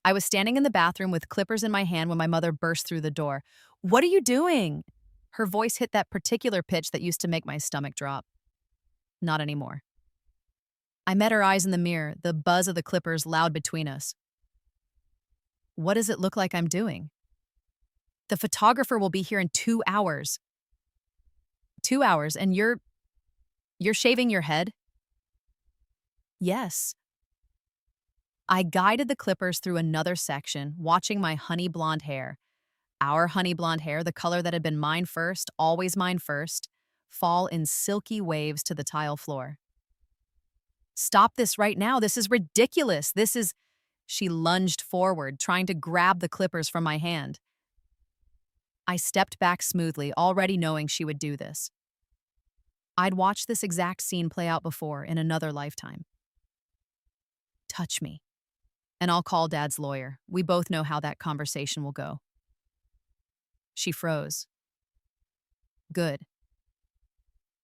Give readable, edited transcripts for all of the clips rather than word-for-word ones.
I was standing in the bathroom with clippers in my hand when my mother burst through the door. "What are you doing?" Her voice hit that particular pitch that used to make my stomach drop. Not anymore. I met her eyes in the mirror, the buzz of the clippers loud between us. "What does it look like I'm doing?" "The photographer will be here in 2 hours." 2 hours, and you're shaving your head? Yes. I guided the clippers through another section, watching my honey blonde hair. Our honey blonde hair, the color that had been mine first, always mine first, fall in silky waves to the tile floor. "Stop this right now. This is ridiculous. This is." She lunged forward, trying to grab the clippers from my hand. I stepped back smoothly, already knowing she would do this. I'd watched this exact scene play out before in another lifetime. "Touch me, and I'll call Dad's lawyer. We both know how that conversation will go." She froze. Good.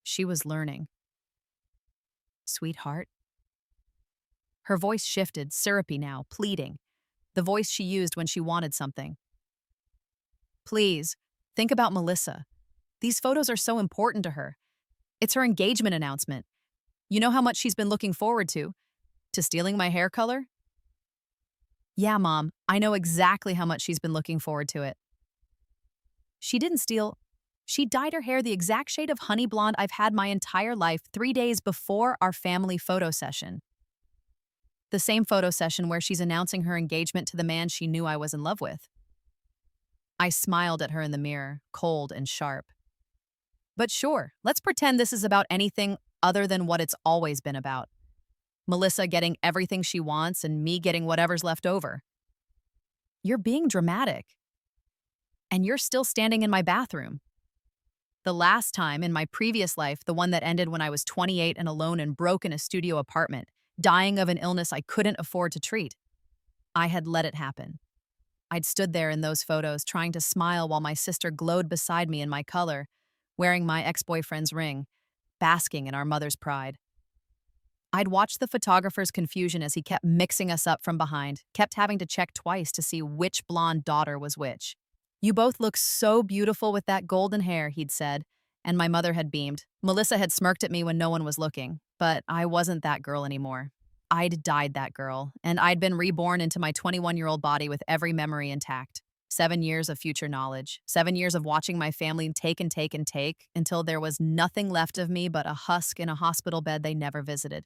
She was learning. "Sweetheart?" Her voice shifted, syrupy now, pleading. The voice she used when she wanted something. "Please, think about Melissa. These photos are so important to her. It's her engagement announcement. You know how much she's been looking forward to? To stealing my hair color?" "Yeah, Mom, I know exactly how much she's been looking forward to it." "She didn't steal. She dyed her hair the exact shade of honey blonde I've had my entire life 3 days before our family photo session. The same photo session where she's announcing her engagement to the man she knew I was in love with." I smiled at her in the mirror, cold and sharp. "But sure, let's pretend this is about anything other than what it's always been about. Melissa getting everything she wants and me getting whatever's left over." "You're being dramatic. And you're still standing in my bathroom." The last time in my previous life, the one that ended when I was 28 and alone and broke in a studio apartment, dying of an illness I couldn't afford to treat, I had let it happen. I'd stood there in those photos trying to smile while my sister glowed beside me in my color, wearing my ex-boyfriend's ring, basking in our mother's pride. I'd watched the photographer's confusion as he kept mixing us up from behind, kept having to check twice to see which blonde daughter was which. "You both look so beautiful with that golden hair," he'd said, and my mother had beamed. Melissa had smirked at me when no one was looking, but I wasn't that girl anymore. I'd died that girl, and I'd been reborn into my 21-year-old body with every memory intact. 7 years of future knowledge, 7 years of watching my family take and take and take until there was nothing left of me but a husk in a hospital bed they never visited.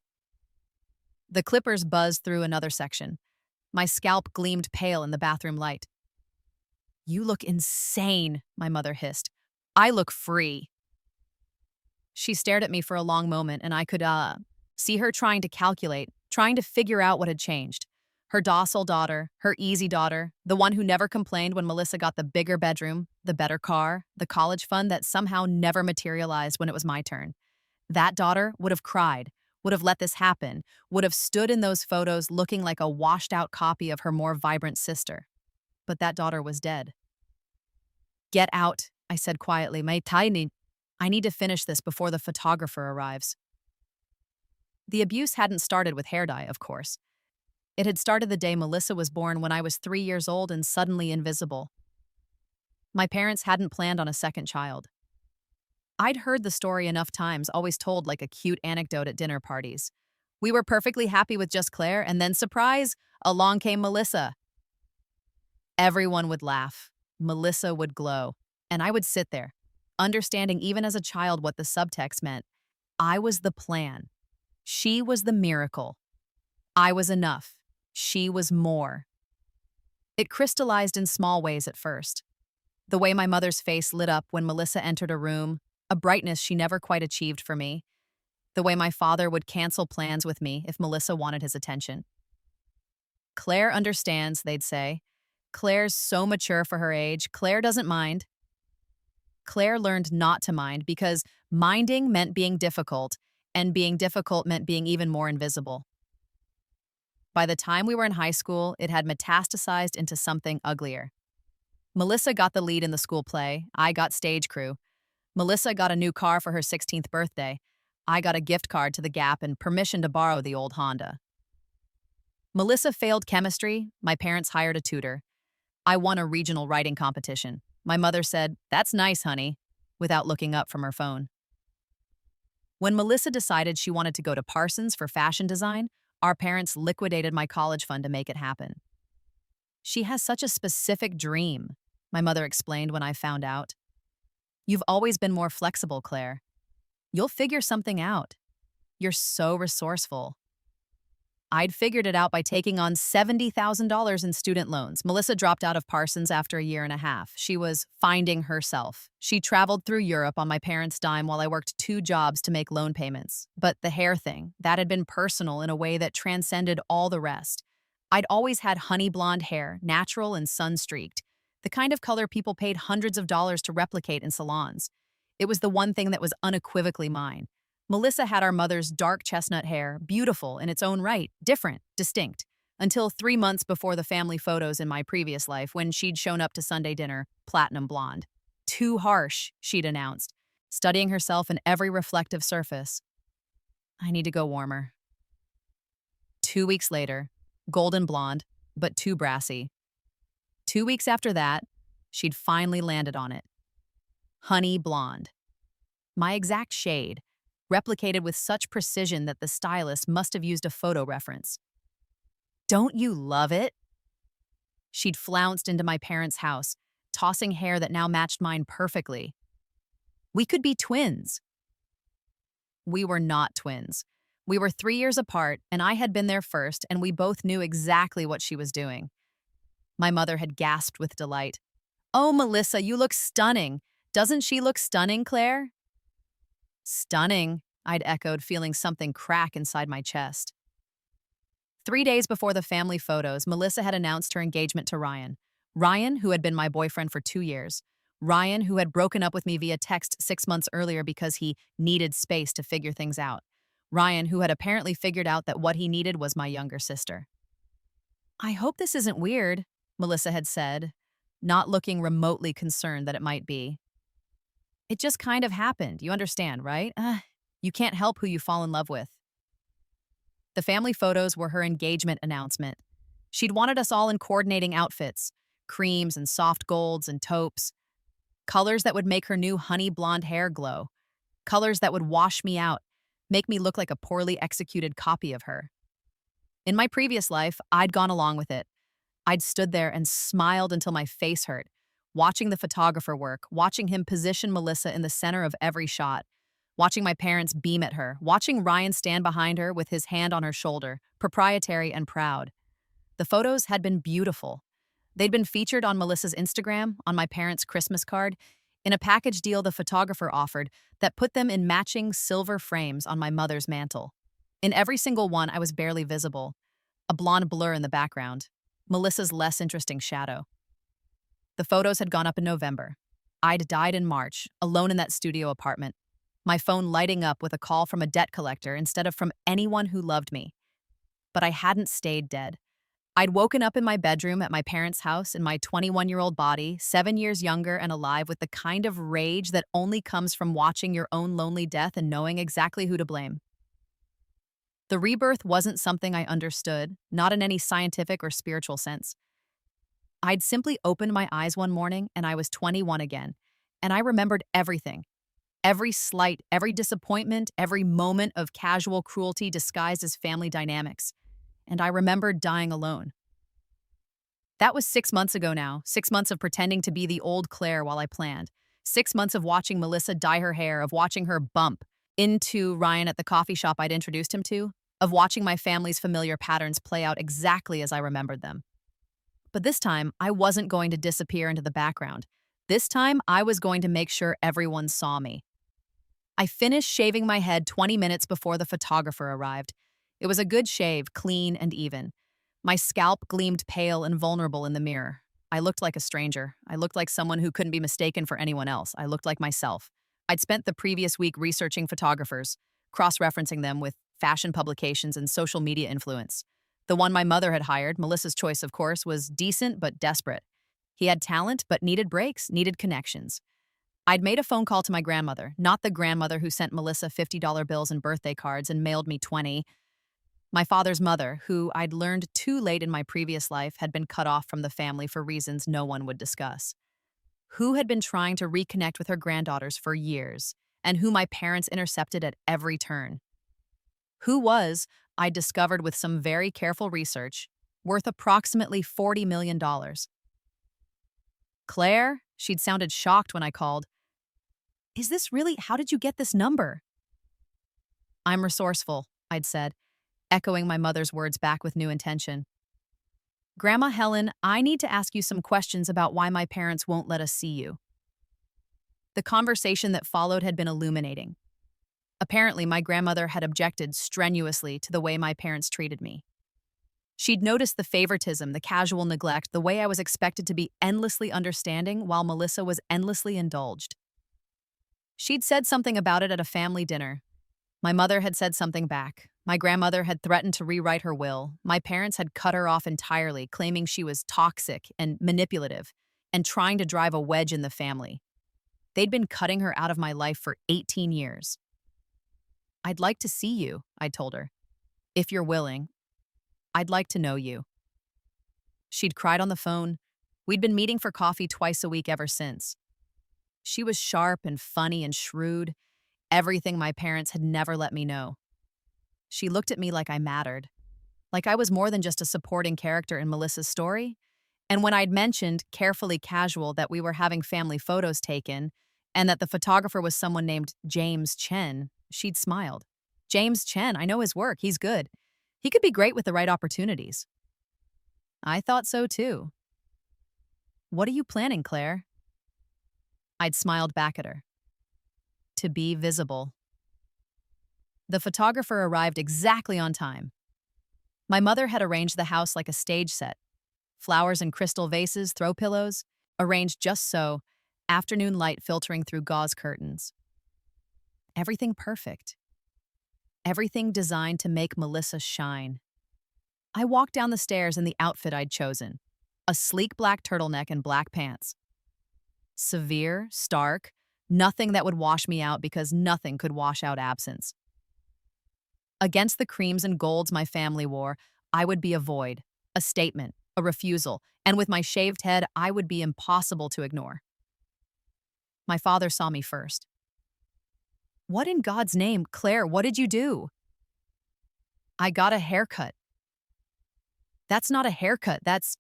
The clippers buzzed through another section. My scalp gleamed pale in the bathroom light. "You look insane," my mother hissed. "I look free." She stared at me for a long moment, and I could, see her trying to calculate, trying to figure out what had changed. Her docile daughter, her easy daughter, the one who never complained when Melissa got the bigger bedroom, the better car, the college fund that somehow never materialized when it was my turn. That daughter would have cried, would have let this happen, would have stood in those photos looking like a washed-out copy of her more vibrant sister. But that daughter was dead. "Get out," I said quietly. I need to finish this before the photographer arrives." The abuse hadn't started with hair dye, of course. It had started the day Melissa was born when I was 3 years old and suddenly invisible. My parents hadn't planned on a second child. I'd heard the story enough times, always told like a cute anecdote at dinner parties. We were perfectly happy with just Claire, and then surprise, along came Melissa. Everyone would laugh. Melissa would glow. And I would sit there, understanding even as a child what the subtext meant. I was the plan. She was the miracle. I was enough. She was more. It crystallized in small ways at first. The way my mother's face lit up when Melissa entered a room, a brightness she never quite achieved for me. The way my father would cancel plans with me if Melissa wanted his attention. "Claire understands," they'd say. "Claire's so mature for her age. Claire doesn't mind." Claire learned not to mind because minding meant being difficult, and being difficult meant being even more invisible. By the time we were in high school, it had metastasized into something uglier. Melissa got the lead in the school play. I got stage crew. Melissa got a new car for her 16th birthday. I got a gift card to the Gap and permission to borrow the old Honda. Melissa failed chemistry. My parents hired a tutor. I won a regional writing competition. My mother said, "That's nice, honey," without looking up from her phone. When Melissa decided she wanted to go to Parsons for fashion design, our parents liquidated my college fund to make it happen. "She has such a specific dream," my mother explained when I found out. "You've always been more flexible, Claire. You'll figure something out. You're so resourceful." I'd figured it out by taking on $70,000 in student loans. Melissa dropped out of Parsons after a year and a half. She was finding herself. She traveled through Europe on my parents' dime while I worked 2 jobs to make loan payments. But the hair thing, that had been personal in a way that transcended all the rest. I'd always had honey blonde hair, natural and sun-streaked, the kind of color people paid hundreds of dollars to replicate in salons. It was the one thing that was unequivocally mine. Melissa had our mother's dark chestnut hair, beautiful in its own right, different, distinct, until 3 months before the family photos in my previous life when she'd shown up to Sunday dinner, platinum blonde. "Too harsh," she'd announced, studying herself in every reflective surface. "I need to go warmer." 2 weeks later, golden blonde, but too brassy. 2 weeks after that, she'd finally landed on it. Honey blonde. My exact shade, replicated with such precision that the stylist must have used a photo reference. "Don't you love it?" She'd flounced into my parents' house, tossing hair that now matched mine perfectly. "We could be twins." We were not twins. We were 3 years apart, and I had been there first, and we both knew exactly what she was doing. My mother had gasped with delight. "Oh, Melissa, you look stunning. Doesn't she look stunning, Claire?" "Stunning," I'd echoed, feeling something crack inside my chest. 3 days before the family photos, Melissa had announced her engagement to Ryan. Ryan, who had been my boyfriend for 2 years. Ryan, who had broken up with me via text 6 months earlier because he needed space to figure things out. Ryan, who had apparently figured out that what he needed was my younger sister. "I hope this isn't weird," Melissa had said, not looking remotely concerned that it might be. "It just kind of happened, you understand, right? You can't help who you fall in love with." The family photos were her engagement announcement. She'd wanted us all in coordinating outfits, creams and soft golds and taupes, colors that would make her new honey blonde hair glow, colors that would wash me out, make me look like a poorly executed copy of her. In my previous life, I'd gone along with it. I'd stood there and smiled until my face hurt, watching the photographer work, watching him position Melissa in the center of every shot, watching my parents beam at her, watching Ryan stand behind her with his hand on her shoulder, proprietary and proud. The photos had been beautiful. They'd been featured on Melissa's Instagram, on my parents' Christmas card, in a package deal the photographer offered that put them in matching silver frames on my mother's mantle. In every single one, I was barely visible, a blonde blur in the background, Melissa's less interesting shadow. The photos had gone up in November. I'd died in March, alone in that studio apartment, my phone lighting up with a call from a debt collector instead of from anyone who loved me. But I hadn't stayed dead. I'd woken up in my bedroom at my parents' house in my 21-year-old body, 7 years younger and alive with the kind of rage that only comes from watching your own lonely death and knowing exactly who to blame. The rebirth wasn't something I understood, not in any scientific or spiritual sense. I'd simply opened my eyes one morning and I was 21 again, and I remembered everything. Every slight, every disappointment, every moment of casual cruelty disguised as family dynamics. And I remembered dying alone. That was 6 months ago now, 6 months of pretending to be the old Claire while I planned. 6 months of watching Melissa dye her hair, of watching her bump into Ryan at the coffee shop I'd introduced him to, of watching my family's familiar patterns play out exactly as I remembered them. But this time, I wasn't going to disappear into the background. This time, I was going to make sure everyone saw me. I finished shaving my head 20 minutes before the photographer arrived. It was a good shave, clean and even. My scalp gleamed pale and vulnerable in the mirror. I looked like a stranger. I looked like someone who couldn't be mistaken for anyone else. I looked like myself. I'd spent the previous week researching photographers, cross-referencing them with fashion publications and social media influence. The one my mother had hired, Melissa's choice of course, was decent but desperate. He had talent but needed breaks, needed connections. I'd made a phone call to my grandmother, not the grandmother who sent Melissa $50 bills and birthday cards and mailed me 20. My father's mother, who I'd learned too late in my previous life had been cut off from the family for reasons no one would discuss. Who had been trying to reconnect with her granddaughters for years, and who my parents intercepted at every turn. Who was, I discovered with some very careful research, worth approximately $40 million. Claire, she'd sounded shocked when I called. Is this really? How did you get this number? I'm resourceful, I'd said, echoing my mother's words back with new intention. Grandma Helen, I need to ask you some questions about why my parents won't let us see you. The conversation that followed had been illuminating. Apparently, my grandmother had objected strenuously to the way my parents treated me. She'd noticed the favoritism, the casual neglect, the way I was expected to be endlessly understanding while Melissa was endlessly indulged. She'd said something about it at a family dinner. My mother had said something back. My grandmother had threatened to rewrite her will. My parents had cut her off entirely, claiming she was toxic and manipulative and trying to drive a wedge in the family. They'd been cutting her out of my life for 18 years. I'd like to see you, I told her. If you're willing, I'd like to know you. She'd cried on the phone. We'd been meeting for coffee twice a week ever since. She was sharp and funny and shrewd, everything my parents had never let me know. She looked at me like I mattered, like I was more than just a supporting character in Melissa's story. And when I'd mentioned, carefully casual, that we were having family photos taken and that the photographer was someone named James Chen, she'd smiled. James Chen, I know his work, he's good. He could be great with the right opportunities. I thought so too. What are you planning, Claire? I'd smiled back at her. To be visible. The photographer arrived exactly on time. My mother had arranged the house like a stage set. Flowers in crystal vases, throw pillows, arranged just so, afternoon light filtering through gauze curtains. Everything perfect. Everything designed to make Melissa shine. I walked down the stairs in the outfit I'd chosen, a sleek black turtleneck and black pants. Severe, stark, nothing that would wash me out because nothing could wash out absence. Against the creams and golds my family wore, I would be a void, a statement, a refusal, and with my shaved head, I would be impossible to ignore. My father saw me first. What in God's name, Claire, what did you do? I got a haircut. That's not a haircut, that's...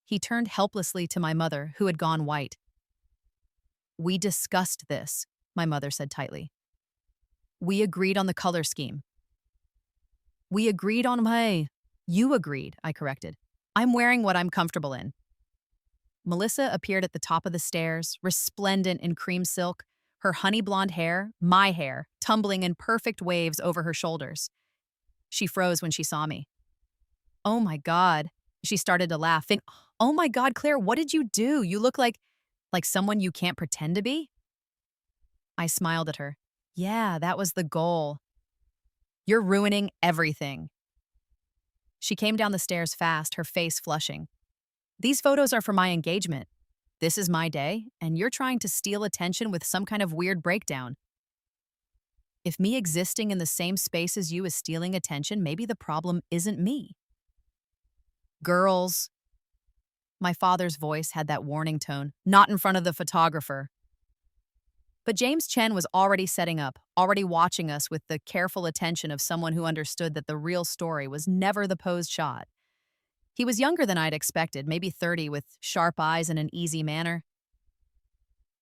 He turned helplessly to my mother, who had gone white. We discussed this, my mother said tightly. We agreed on the color scheme. We agreed on You agreed, I corrected. I'm wearing what I'm comfortable in. Melissa appeared at the top of the stairs, resplendent in cream silk, her honey blonde hair, my hair, tumbling in perfect waves over her shoulders. She froze when she saw me. Oh my God. She started to laugh. Oh my God, Claire, what did you do? You look like someone you can't pretend to be? I smiled at her. Yeah, that was the goal. You're ruining everything. She came down the stairs fast, her face flushing. These photos are for my engagement. This is my day, and you're trying to steal attention with some kind of weird breakdown. If me existing in the same space as you is stealing attention, maybe the problem isn't me. Girls. My father's voice had that warning tone, not in front of the photographer. But James Chen was already setting up, already watching us with the careful attention of someone who understood that the real story was never the posed shot. He was younger than I'd expected, maybe 30, with sharp eyes and an easy manner.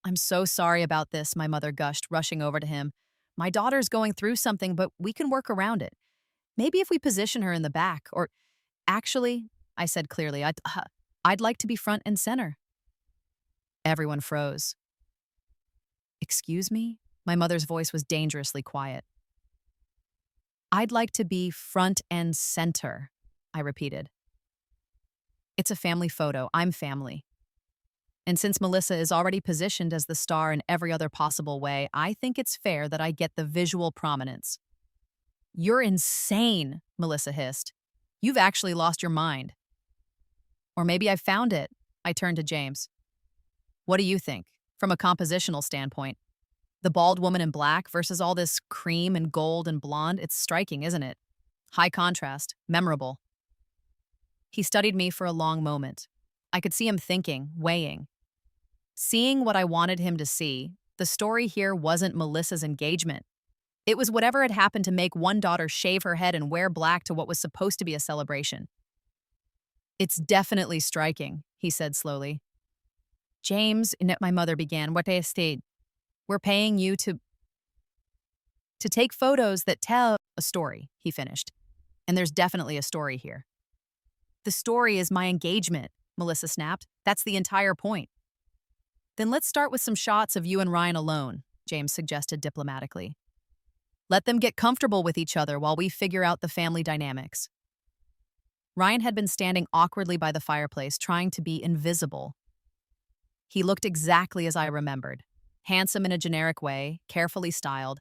I'm so sorry about this, my mother gushed, rushing over to him. My daughter's going through something, but we can work around it. Maybe if we position her in the back, or... Actually, I said clearly, I'd like to be front and center. Everyone froze. Excuse me? My mother's voice was dangerously quiet. I'd like to be front and center, I repeated. It's a family photo. I'm family. And since Melissa is already positioned as the star in every other possible way, I think it's fair that I get the visual prominence. You're insane, Melissa hissed. You've actually lost your mind. Or maybe I've found it. I turned to James. What do you think, from a compositional standpoint? The bald woman in black versus all this cream and gold and blonde, it's striking, isn't it? High contrast, memorable. He studied me for a long moment. I could see him thinking, weighing. Seeing what I wanted him to see, the story here wasn't Melissa's engagement. It was whatever had happened to make one daughter shave her head and wear black to what was supposed to be a celebration. It's definitely striking, he said slowly. James, my mother began, what I stayed. We're paying you to take photos that tell a story, he finished. And there's definitely a story here. The story is my engagement, Melissa snapped. That's the entire point. Then let's start with some shots of you and Ryan alone, James suggested diplomatically. Let them get comfortable with each other while we figure out the family dynamics. Ryan had been standing awkwardly by the fireplace, trying to be invisible. He looked exactly as I remembered. Handsome in a generic way, carefully styled,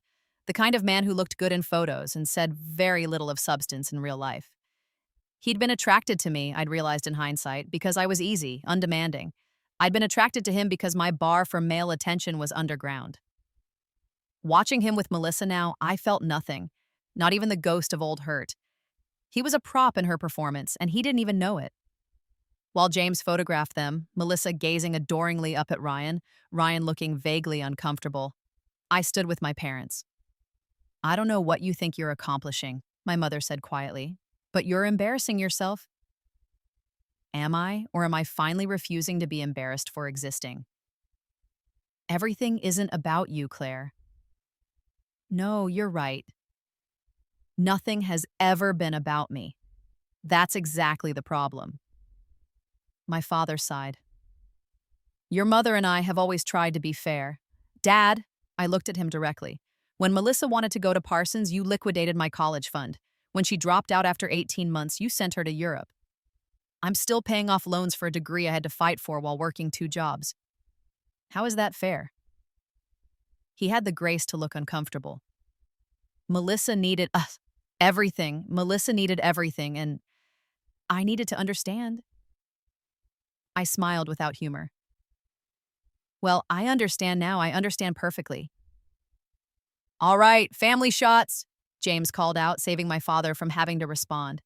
the kind of man who looked good in photos and said very little of substance in real life. He'd been attracted to me, I'd realized in hindsight, because I was easy, undemanding. I'd been attracted to him because my bar for male attention was underground. Watching him with Melissa now, I felt nothing, not even the ghost of old hurt. He was a prop in her performance, and he didn't even know it. While James photographed them, Melissa gazing adoringly up at Ryan, Ryan looking vaguely uncomfortable, I stood with my parents. I don't know what you think you're accomplishing, my mother said quietly, but you're embarrassing yourself. Am I, or am I finally refusing to be embarrassed for existing? Everything isn't about you, Claire. No, you're right. Nothing has ever been about me. That's exactly the problem. My father sighed. Your mother and I have always tried to be fair. Dad, I looked at him directly. When Melissa wanted to go to Parsons, you liquidated my college fund. When she dropped out after 18 months, you sent her to Europe. I'm still paying off loans for a degree I had to fight for while working 2 jobs. How is that fair? He had the grace to look uncomfortable. Melissa needed everything. Melissa needed everything, and I needed to understand. I smiled without humor. Well, I understand now. I understand perfectly. All right, family shots, James called out, saving my father from having to respond.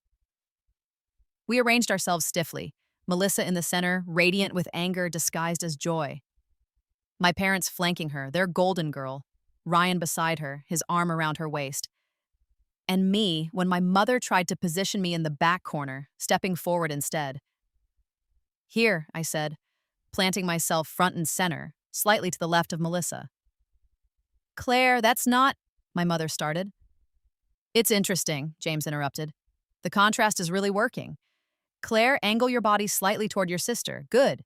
We arranged ourselves stiffly, Melissa in the center, radiant with anger disguised as joy. My parents flanking her, their golden girl, Ryan beside her, his arm around her waist. And me, when my mother tried to position me in the back corner, stepping forward instead. Here, I said, planting myself front and center, slightly to the left of Melissa. Claire, that's not, my mother started. It's interesting, James interrupted. The contrast is really working. Claire, angle your body slightly toward your sister. Good.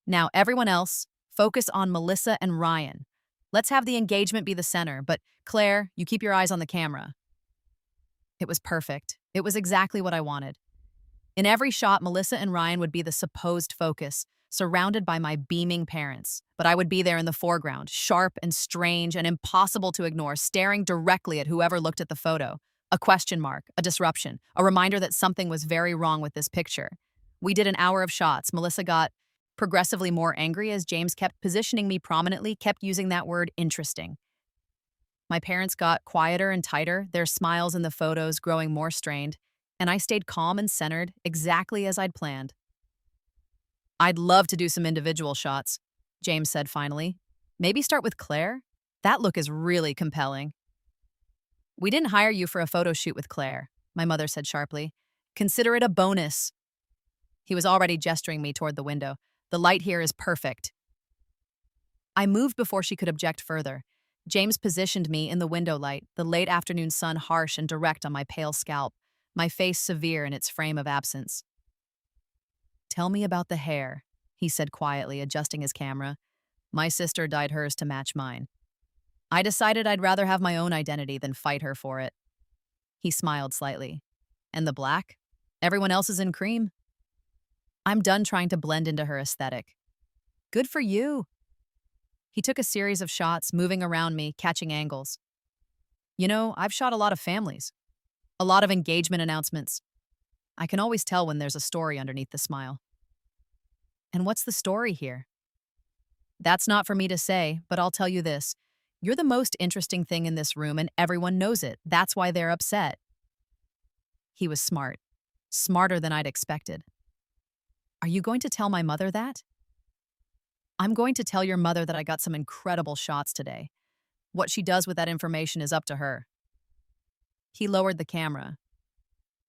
Now, everyone else, focus on Melissa and Ryan. Let's have the engagement be the center, but Claire, you keep your eyes on the camera. It was perfect. It was exactly what I wanted. In every shot, Melissa and Ryan would be the supposed focus, surrounded by my beaming parents. But I would be there in the foreground, sharp and strange and impossible to ignore, staring directly at whoever looked at the photo. A question mark, a disruption, a reminder that something was very wrong with this picture. We did an hour of shots. Melissa got progressively more angry as James kept positioning me prominently, kept using that word interesting. My parents got quieter and tighter, their smiles in the photos growing more strained, and I stayed calm and centered, exactly as I'd planned. I'd love to do some individual shots, James said finally. Maybe start with Claire? That look is really compelling. We didn't hire you for a photo shoot with Claire, my mother said sharply. Consider it a bonus. He was already gesturing me toward the window. The light here is perfect. I moved before she could object further. James positioned me in the window light, the late afternoon sun harsh and direct on my pale scalp, my face severe in its frame of absence. Tell me about the hair, he said quietly, adjusting his camera. My sister dyed hers to match mine. I decided I'd rather have my own identity than fight her for it. He smiled slightly. And the black? Everyone else is in cream. I'm done trying to blend into her aesthetic. Good for you. He took a series of shots, moving around me, catching angles. You know, I've shot a lot of families. A lot of engagement announcements. I can always tell when there's a story underneath the smile. And what's the story here? That's not for me to say, but I'll tell you this. You're the most interesting thing in this room and everyone knows it. That's why they're upset. He was smart. Smarter than I'd expected. Are you going to tell my mother that? I'm going to tell your mother that I got some incredible shots today. What she does with that information is up to her. He lowered the camera.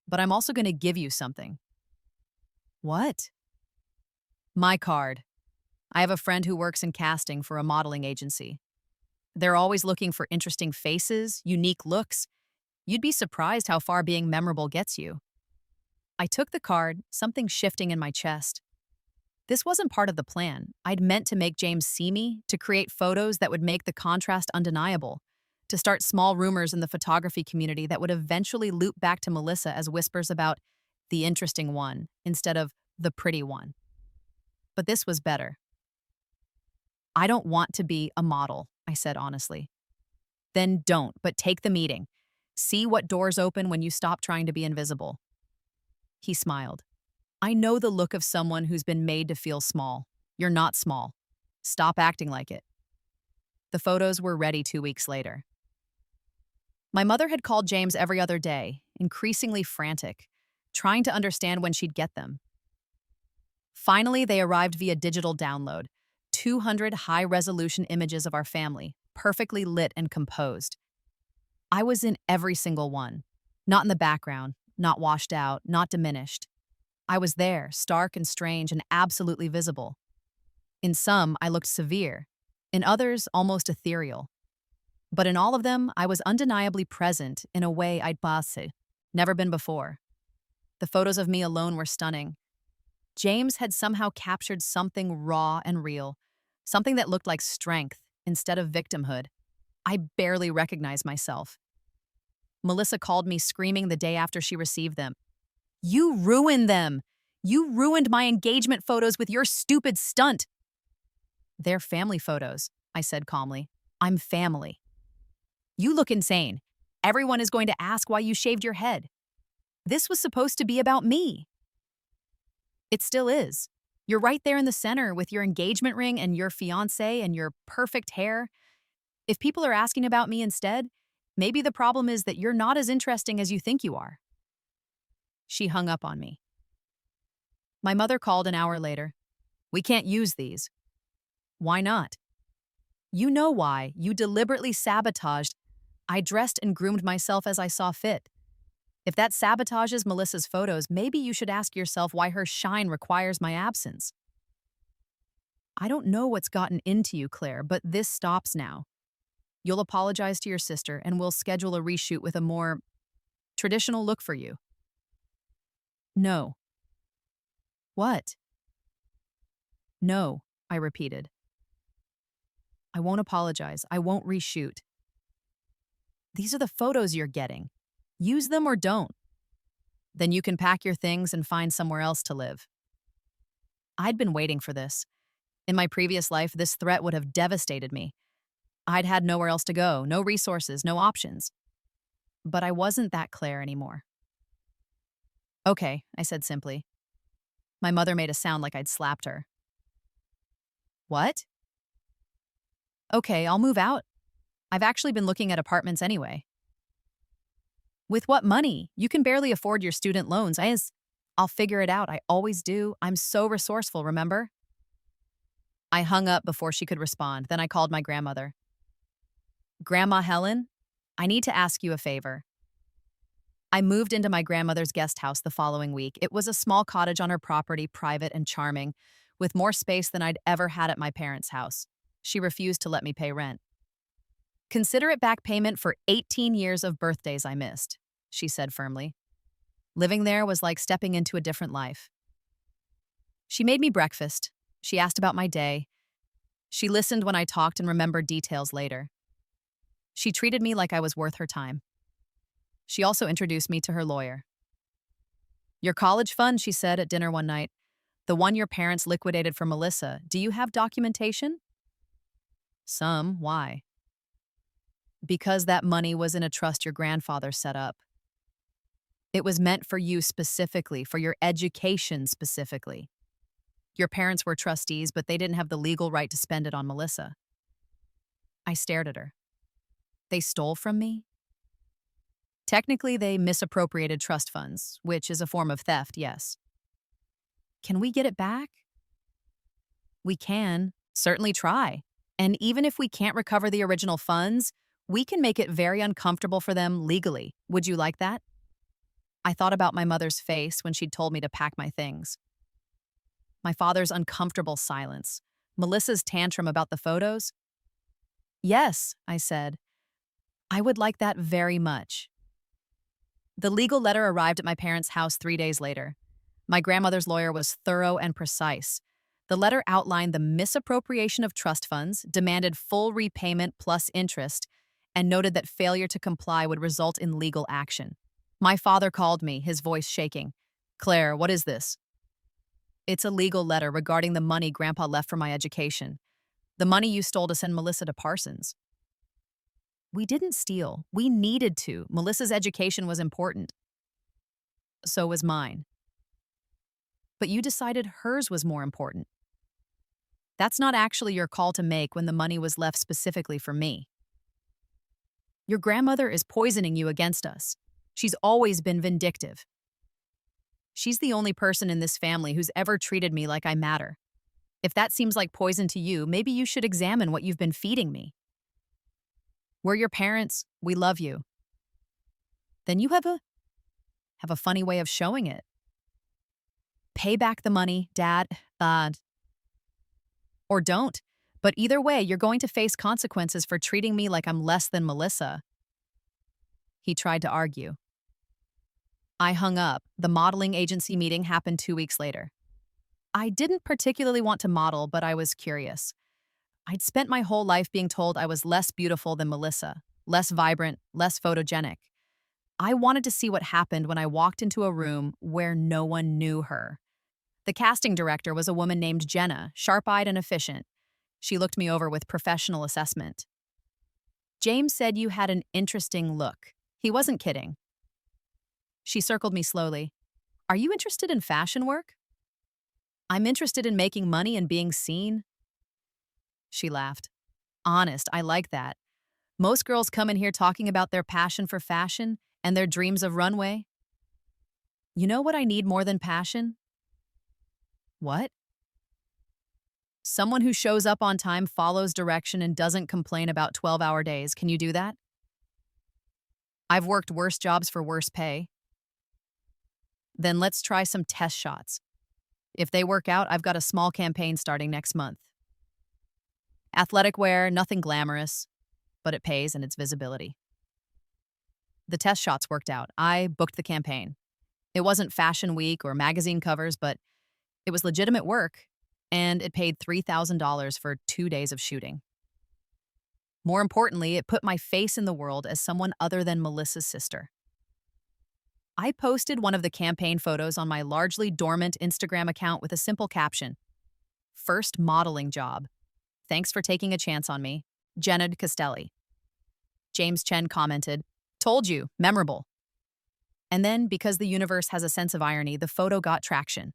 But I'm also going to give you something. What? My card. I have a friend who works in casting for a modeling agency. They're always looking for interesting faces, unique looks. You'd be surprised how far being memorable gets you. I took the card, something shifting in my chest. This wasn't part of the plan. I'd meant to make James see me, to create photos that would make the contrast undeniable, to start small rumors in the photography community that would eventually loop back to Melissa as whispers about the interesting one instead of the pretty one. But this was better. I don't want to be a model, I said honestly. Then don't, but take the meeting. See what doors open when you stop trying to be invisible. He smiled. I know the look of someone who's been made to feel small. You're not small. Stop acting like it. The photos were ready 2 weeks later. My mother had called James every other day, increasingly frantic, trying to understand when she'd get them. Finally, they arrived via digital download, 200 high-resolution images of our family, perfectly lit and composed. I was in every single one. Not in the background, not washed out, not diminished. I was there, stark and strange and absolutely visible. In some, I looked severe. In others, almost ethereal. But in all of them, I was undeniably present in a way I'd never been before. The photos of me alone were stunning. James had somehow captured something raw and real, something that looked like strength instead of victimhood. I barely recognized myself. Melissa called me screaming the day after she received them. You ruined them! You ruined my engagement photos with your stupid stunt! They're family photos, I said calmly. I'm family. You look insane. Everyone is going to ask why you shaved your head. This was supposed to be about me. It still is. You're right there in the center with your engagement ring and your fiancé and your perfect hair. If people are asking about me instead, maybe the problem is that you're not as interesting as you think you are. She hung up on me. My mother called an hour later. We can't use these. Why not? You know why. You deliberately sabotaged. I dressed and groomed myself as I saw fit. If that sabotages Melissa's photos, maybe you should ask yourself why her shine requires my absence. I don't know what's gotten into you, Claire, but this stops now. You'll apologize to your sister and we'll schedule a reshoot with a more traditional look for you. No. What? No, I repeated. I won't apologize. I won't reshoot. These are the photos you're getting. Use them or don't. Then you can pack your things and find somewhere else to live. I'd been waiting for this. In my previous life, this threat would have devastated me. I'd had nowhere else to go, no resources, no options. But I wasn't that Claire anymore. Okay, I said simply. My mother made a sound like I'd slapped her. What? Okay, I'll move out. I've actually been looking at apartments anyway. With what money? You can barely afford your student loans. I'll figure it out. I always do. I'm so resourceful, remember? I hung up before she could respond. Then I called my grandmother. Grandma Helen, I need to ask you a favor. I moved into my grandmother's guest house the following week. It was a small cottage on her property, private and charming, with more space than I'd ever had at my parents' house. She refused to let me pay rent. Consider it back payment for 18 years of birthdays I missed, she said firmly. Living there was like stepping into a different life. She made me breakfast. She asked about my day. She listened when I talked and remembered details later. She treated me like I was worth her time. She also introduced me to her lawyer. Your college fund, she said at dinner one night, the one your parents liquidated for Melissa, do you have documentation? Some. Why? Because that money was in a trust your grandfather set up. It was meant for you specifically, for your education specifically. Your parents were trustees, but they didn't have the legal right to spend it on Melissa. I stared at her. They stole from me? Technically, they misappropriated trust funds, which is a form of theft, yes. Can we get it back? We can. Certainly try. And even if we can't recover the original funds, we can make it very uncomfortable for them legally. Would you like that? I thought about my mother's face when she'd told me to pack my things. My father's uncomfortable silence. Melissa's tantrum about the photos. Yes, I said. I would like that very much. The legal letter arrived at my parents' house 3 days later. My grandmother's lawyer was thorough and precise. The letter outlined the misappropriation of trust funds, demanded full repayment plus interest, and noted that failure to comply would result in legal action. My father called me, his voice shaking. Claire, what is this? It's a legal letter regarding the money Grandpa left for my education. The money you stole to send Melissa to Parsons. We didn't steal. We needed to. Melissa's education was important. So was mine. But you decided hers was more important. That's not actually your call to make when the money was left specifically for me. Your grandmother is poisoning you against us. She's always been vindictive. She's the only person in this family who's ever treated me like I matter. If that seems like poison to you, maybe you should examine what you've been feeding me. We're your parents. We love you. Then you have a funny way of showing it. Pay back the money, Dad. Or don't. But either way, you're going to face consequences for treating me like I'm less than Melissa. He tried to argue. I hung up. The modeling agency meeting happened 2 weeks later. I didn't particularly want to model, but I was curious. I'd spent my whole life being told I was less beautiful than Melissa, less vibrant, less photogenic. I wanted to see what happened when I walked into a room where no one knew her. The casting director was a woman named Jenna, sharp-eyed and efficient. She looked me over with professional assessment. James said you had an interesting look. He wasn't kidding. She circled me slowly. Are you interested in fashion work? I'm interested in making money and being seen. She laughed. Honest, I like that. Most girls come in here talking about their passion for fashion and their dreams of runway. You know what I need more than passion? What? Someone who shows up on time, follows direction, and doesn't complain about 12-hour days. Can you do that? I've worked worse jobs for worse pay. Then let's try some test shots. If they work out, I've got a small campaign starting next month. Athletic wear, nothing glamorous, but it pays and it's visibility. The test shots worked out. I booked the campaign. It wasn't Fashion Week or magazine covers, but it was legitimate work, and it paid $3,000 for 2 days of shooting. More importantly, it put my face in the world as someone other than Melissa's sister. I posted one of the campaign photos on my largely dormant Instagram account with a simple caption, "First modeling job. Thanks for taking a chance on me. Jenna Castelli." James Chen commented, "Told you, memorable." And then, because the universe has a sense of irony, the photo got traction.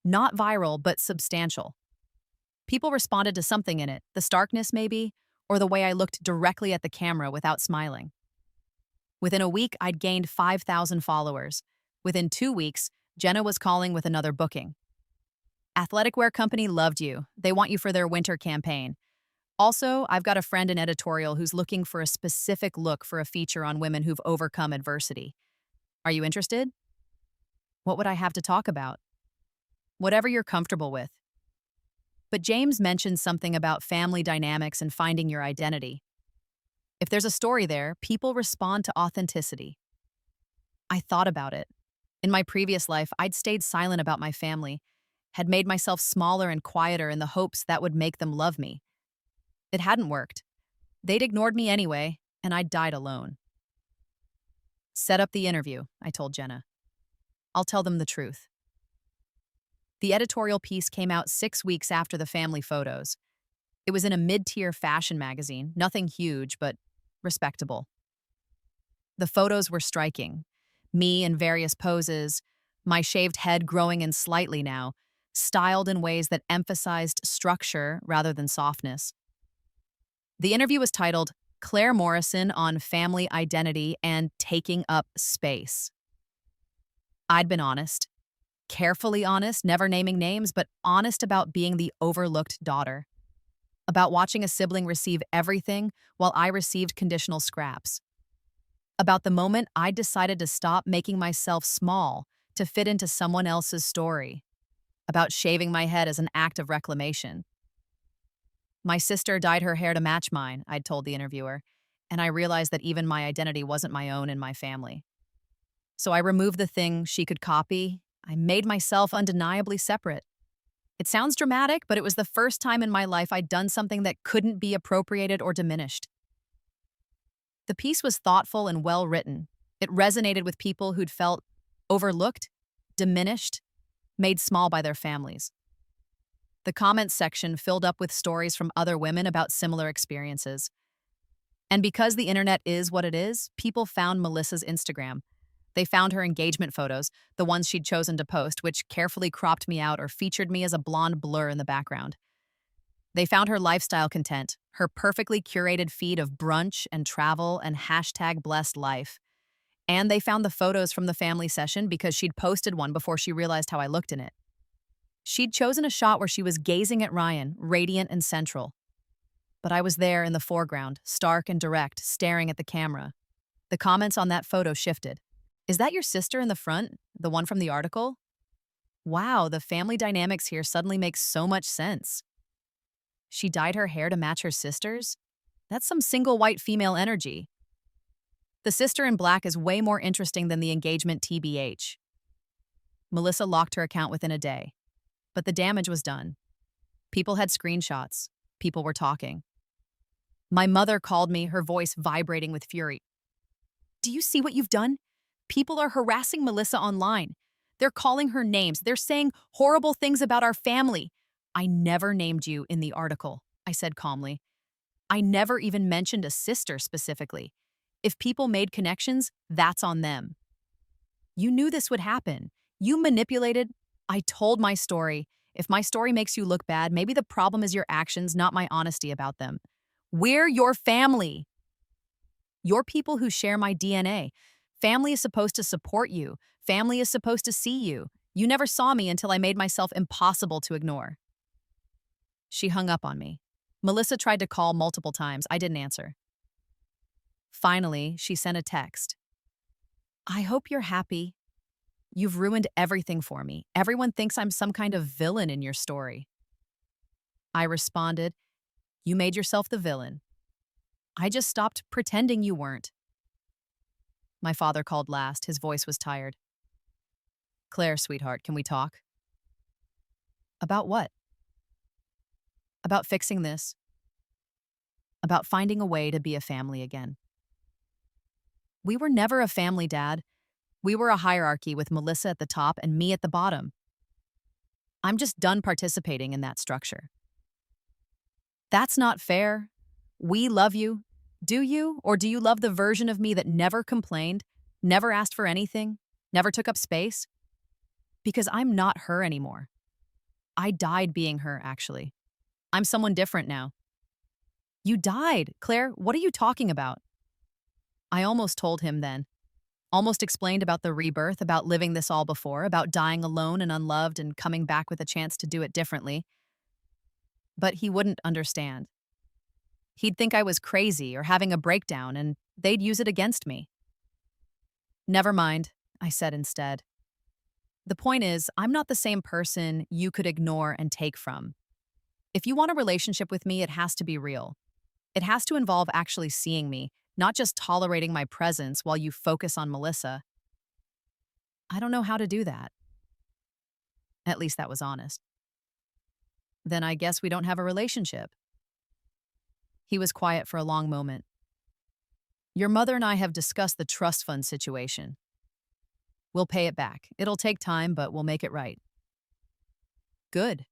Not viral, but substantial. People responded to something in it, the starkness maybe, or the way I looked directly at the camera without smiling. Within a week, I'd gained 5,000 followers. Within 2 weeks, Jenna was calling with another booking. Athletic wear company loved you. They want you for their winter campaign. Also, I've got a friend in editorial who's looking for a specific look for a feature on women who've overcome adversity. Are you interested? What would I have to talk about? Whatever you're comfortable with. But James mentioned something about family dynamics and finding your identity. If there's a story there, people respond to authenticity. I thought about it. In my previous life, I'd stayed silent about my family, had made myself smaller and quieter in the hopes that would make them love me. It hadn't worked. They'd ignored me anyway, and I'd died alone. Set up the interview, I told Jenna. I'll tell them the truth. The editorial piece came out 6 weeks after the family photos. It was in a mid-tier fashion magazine, nothing huge, but respectable. The photos were striking. Me in various poses, my shaved head growing in slightly now, styled in ways that emphasized structure rather than softness. The interview was titled, Claire Morrison on family identity and taking up space. I'd been honest, carefully honest, never naming names, but honest about being the overlooked daughter, about watching a sibling receive everything while I received conditional scraps, about the moment I decided to stop making myself small to fit into someone else's story, about shaving my head as an act of reclamation. My sister dyed her hair to match mine, I'd told the interviewer, and I realized that even my identity wasn't my own in my family. So I removed the thing she could copy. I made myself undeniably separate. It sounds dramatic, but it was the first time in my life I'd done something that couldn't be appropriated or diminished. The piece was thoughtful and well written. It resonated with people who'd felt overlooked, diminished, made small by their families. The comments section filled up with stories from other women about similar experiences. And because the internet is what it is, people found Melissa's Instagram. They found her engagement photos, the ones she'd chosen to post, which carefully cropped me out or featured me as a blonde blur in the background. They found her lifestyle content, her perfectly curated feed of brunch and travel and #blessed life. And they found the photos from the family session because she'd posted one before she realized how I looked in it. She'd chosen a shot where she was gazing at Ryan, radiant and central. But I was there in the foreground, stark and direct, staring at the camera. The comments on that photo shifted. "Is that your sister in the front? The one from the article? Wow, the family dynamics here suddenly make so much sense. She dyed her hair to match her sister's? That's some single white female energy. The sister in black is way more interesting than the engagement TBH." Melissa locked her account within a day. But the damage was done. People had screenshots. People were talking. My mother called me, her voice vibrating with fury. "Do you see what you've done? People are harassing Melissa online. They're calling her names. They're saying horrible things about our family." "I never named you in the article," I said calmly. "I never even mentioned a sister specifically. If people made connections, that's on them. You knew this would happen. You manipulated." I told my story. If my story makes you look bad, maybe the problem is your actions, not my honesty about them. We're your family. You're people who share my DNA. Family is supposed to support you. Family is supposed to see you. You never saw me until I made myself impossible to ignore. She hung up on me. Melissa tried to call multiple times. I didn't answer. Finally, she sent a text. "I hope you're happy. You've ruined everything for me. Everyone thinks I'm some kind of villain in your story." I responded, "You made yourself the villain. I just stopped pretending you weren't." My father called last. His voice was tired. "Claire, sweetheart, can we talk?" "About what?" "About fixing this. About finding a way to be a family again." "We were never a family, Dad. We were a hierarchy with Melissa at the top and me at the bottom. I'm just done participating in that structure." "That's not fair. We love you. Do you? Or do you love the version of me that never complained, never asked for anything, never took up space? Because I'm not her anymore. I died being her, actually. I'm someone different now." "You died? Claire, what are you talking about?" I almost told him then. Almost explained about the rebirth, about living this all before, about dying alone and unloved and coming back with a chance to do it differently. But he wouldn't understand. He'd think I was crazy or having a breakdown, and they'd use it against me. "Never mind," I said instead. "The point is, I'm not the same person you could ignore and take from. If you want a relationship with me, it has to be real. It has to involve actually seeing me, not just tolerating my presence while you focus on Melissa." "I don't know how to do that." At least that was honest. "Then I guess we don't have a relationship." He was quiet for a long moment. "Your mother and I have discussed the trust fund situation. We'll pay it back. It'll take time, but we'll make it right." "Good."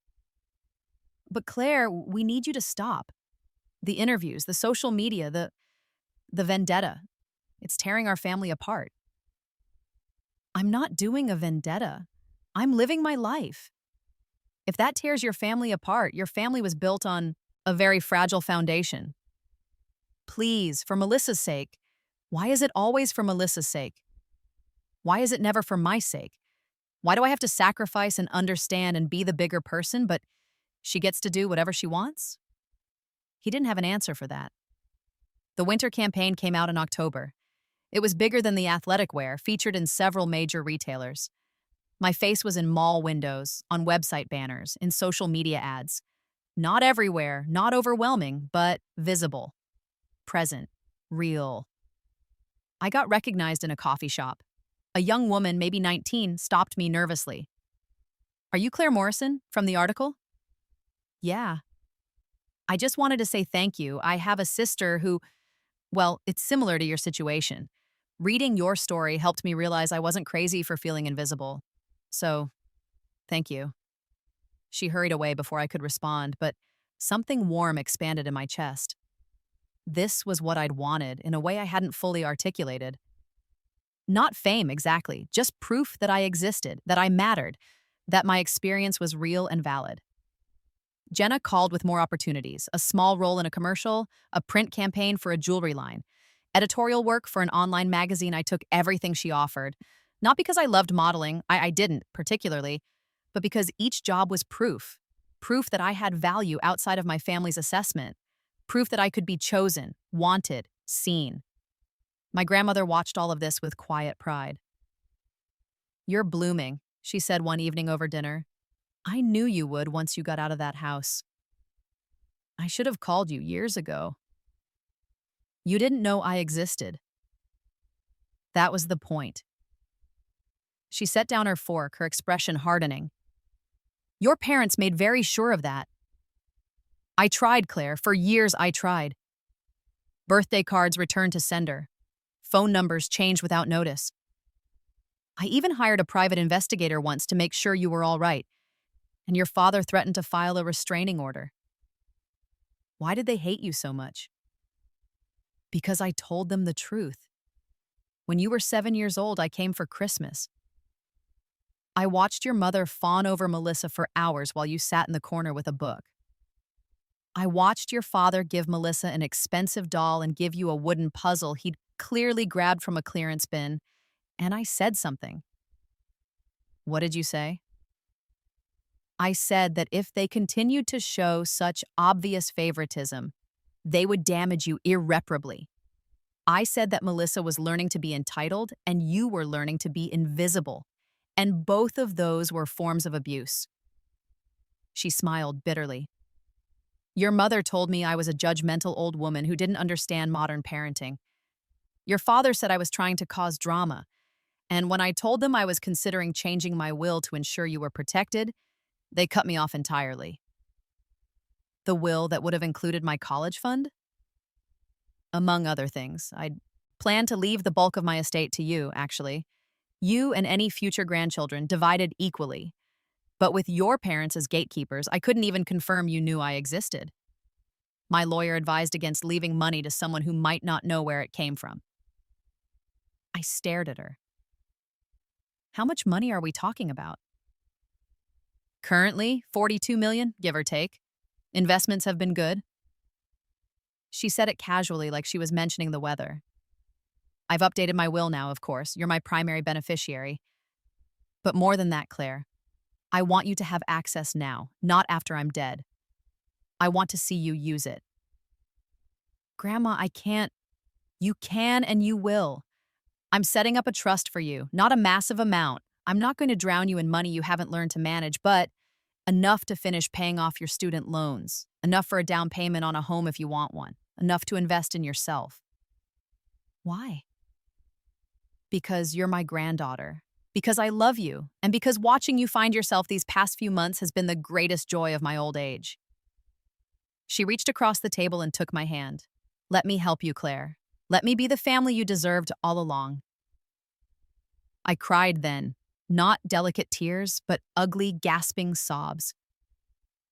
"But Claire, we need you to stop. The interviews, the social media, the vendetta. It's tearing our family apart." "I'm not doing a vendetta. I'm living my life. If that tears your family apart, your family was built on a very fragile foundation." Please, for Melissa's sake. Why is it always for Melissa's sake? Why is it never for my sake? Why do I have to sacrifice and understand and be the bigger person, but she gets to do whatever she wants? He didn't have an answer for that. The winter campaign came out in October. It was bigger than the athletic wear, featured in several major retailers. My face was in mall windows, on website banners, in social media ads. Not everywhere, not overwhelming, but visible, present, real. I got recognized in a coffee shop. A young woman, maybe 19, stopped me nervously. "Are you Claire Morrison from the article?" "Yeah." "I just wanted to say thank you. I have a sister who, well, it's similar to your situation. Reading your story helped me realize I wasn't crazy for feeling invisible. So, thank you." She hurried away before I could respond, but something warm expanded in my chest. This was what I'd wanted in a way I hadn't fully articulated. Not fame exactly, just proof that I existed, that I mattered, that my experience was real and valid. Jenna called with more opportunities: a small role in a commercial, a print campaign for a jewelry line, editorial work for an online magazine. I took everything she offered. Not because I loved modeling, I didn't particularly, but because each job was proof. Proof that I had value outside of my family's assessment. Proof that I could be chosen, wanted, seen. My grandmother watched all of this with quiet pride. "You're blooming," she said one evening over dinner. "I knew you would once you got out of that house. I should have called you years ago. You didn't know I existed." That was the point. She set down her fork, her expression hardening. "Your parents made very sure of that." "I tried, Claire. For years I tried. Birthday cards returned to sender. Phone numbers changed without notice. I even hired a private investigator once to make sure you were all right. And your father threatened to file a restraining order." "Why did they hate you so much?" "Because I told them the truth. When you were 7 years old, I came for Christmas. I watched your mother fawn over Melissa for hours while you sat in the corner with a book. I watched your father give Melissa an expensive doll and give you a wooden puzzle he'd clearly grabbed from a clearance bin, and I said something." "What did you say?" "I said that if they continued to show such obvious favoritism, they would damage you irreparably. I said that Melissa was learning to be entitled and you were learning to be invisible, and both of those were forms of abuse." She smiled bitterly. "Your mother told me I was a judgmental old woman who didn't understand modern parenting. Your father said I was trying to cause drama, and when I told them I was considering changing my will to ensure you were protected, they cut me off entirely." "The will that would have included my college fund?" "Among other things. I'd planned to leave the bulk of my estate to you, actually. You and any future grandchildren, divided equally. But with your parents as gatekeepers, I couldn't even confirm you knew I existed. My lawyer advised against leaving money to someone who might not know where it came from." I stared at her. "How much money are we talking about?" "Currently, 42 million, give or take. Investments have been good." She said it casually, like she was mentioning the weather. "I've updated my will now, of course. You're my primary beneficiary. But more than that, Claire, I want you to have access now, not after I'm dead. I want to see you use it." "Grandma, I can't." "You can and you will. I'm setting up a trust for you, not a massive amount. I'm not going to drown you in money you haven't learned to manage, but enough to finish paying off your student loans, enough for a down payment on a home if you want one, enough to invest in yourself." "Why?" "Because you're my granddaughter. Because I love you, and because watching you find yourself these past few months has been the greatest joy of my old age." She reached across the table and took my hand. "Let me help you, Claire. Let me be the family you deserved all along." I cried then, not delicate tears, but ugly, gasping sobs.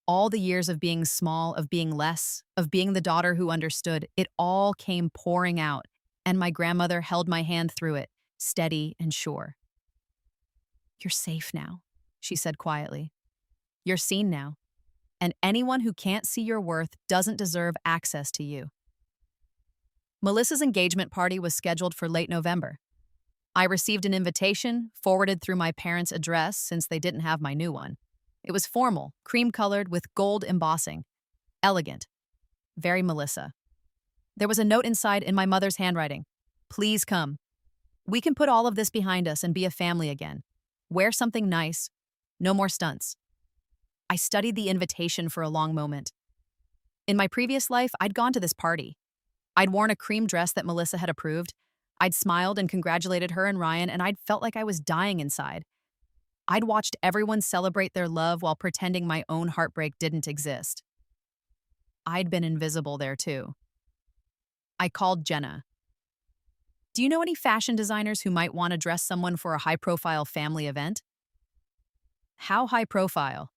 All the years of being small, of being less, of being the daughter who understood, it all came pouring out, and my grandmother held my hand through it, steady and sure. "You're safe now," she said quietly. "You're seen now, and anyone who can't see your worth doesn't deserve access to you." Melissa's engagement party was scheduled for late November. I received an invitation, forwarded through my parents' address since they didn't have my new one. It was formal, cream-colored with gold embossing. Elegant. Very Melissa. There was a note inside in my mother's handwriting. Please come. We can put all of this behind us and be a family again. Wear something nice. No more stunts. I studied the invitation for a long moment. In my previous life, I'd gone to this party. I'd worn a cream dress that Melissa had approved. I'd smiled and congratulated her and Ryan, and I'd felt like I was dying inside. I'd watched everyone celebrate their love while pretending my own heartbreak didn't exist. I'd been invisible there too. I called Jenna. Do you know any fashion designers who might want to dress someone for a high-profile family event? How high-profile?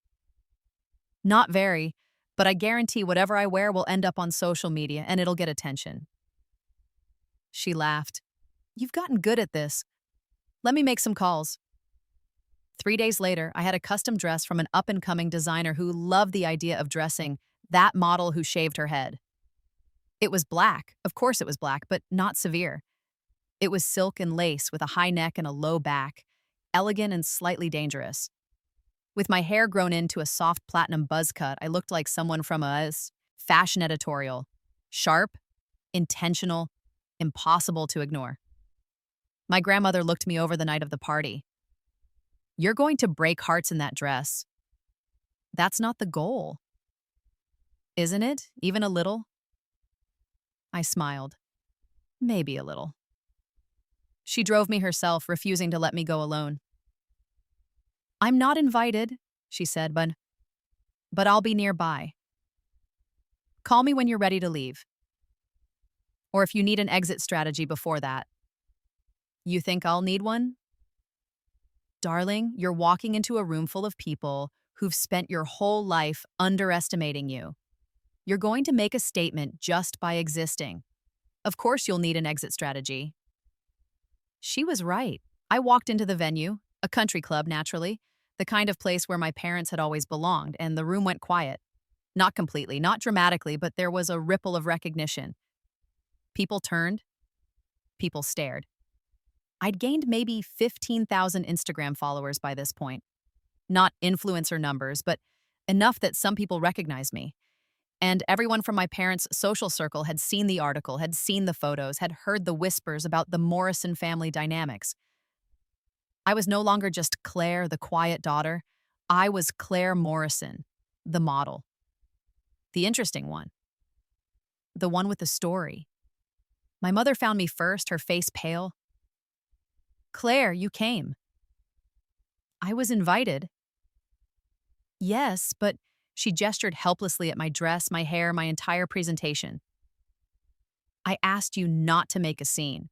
Not very, but I guarantee whatever I wear will end up on social media and it'll get attention. She laughed. You've gotten good at this. Let me make some calls. 3 days later, I had a custom dress from an up-and-coming designer who loved the idea of dressing that model who shaved her head. It was black. Of course it was black, but not severe. It was silk and lace with a high neck and a low back, elegant and slightly dangerous. With my hair grown into a soft platinum buzz cut, I looked like someone from a fashion editorial. Sharp, intentional, impossible to ignore. My grandmother looked me over the night of the party. You're going to break hearts in that dress. That's not the goal. Isn't it? Even a little? I smiled. Maybe a little. She drove me herself, refusing to let me go alone. I'm not invited, she said, but I'll be nearby. Call me when you're ready to leave. Or if you need an exit strategy before that. You think I'll need one? Darling, you're walking into a room full of people who've spent your whole life underestimating you. You're going to make a statement just by existing. Of course you'll need an exit strategy. She was right. I walked into the venue, a country club, naturally, the kind of place where my parents had always belonged, and the room went quiet. Not completely, not dramatically, but there was a ripple of recognition. People turned. People stared. I'd gained maybe 15,000 Instagram followers by this point. Not influencer numbers, but enough that some people recognized me. And everyone from my parents' social circle had seen the article, had seen the photos, had heard the whispers about the Morrison family dynamics. I was no longer just Claire, the quiet daughter. I was Claire Morrison, the model. The interesting one. The one with the story. My mother found me first, her face pale. Claire, you came. I was invited. Yes, but she gestured helplessly at my dress, my hair, my entire presentation. I asked you not to make a scene.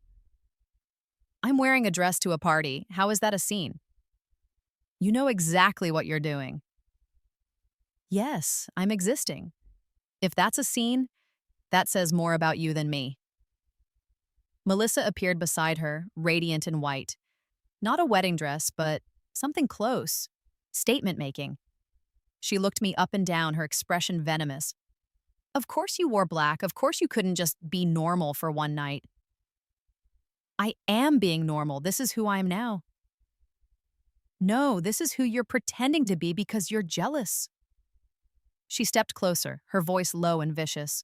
I'm wearing a dress to a party. How is that a scene? You know exactly what you're doing. Yes, I'm existing. If that's a scene, that says more about you than me. Melissa appeared beside her, radiant in white. Not a wedding dress, but something close. Statement-making. She looked me up and down, her expression venomous. Of course you wore black. Of course you couldn't just be normal for one night. I am being normal. This is who I am now. No, this is who you're pretending to be because you're jealous. She stepped closer, her voice low and vicious.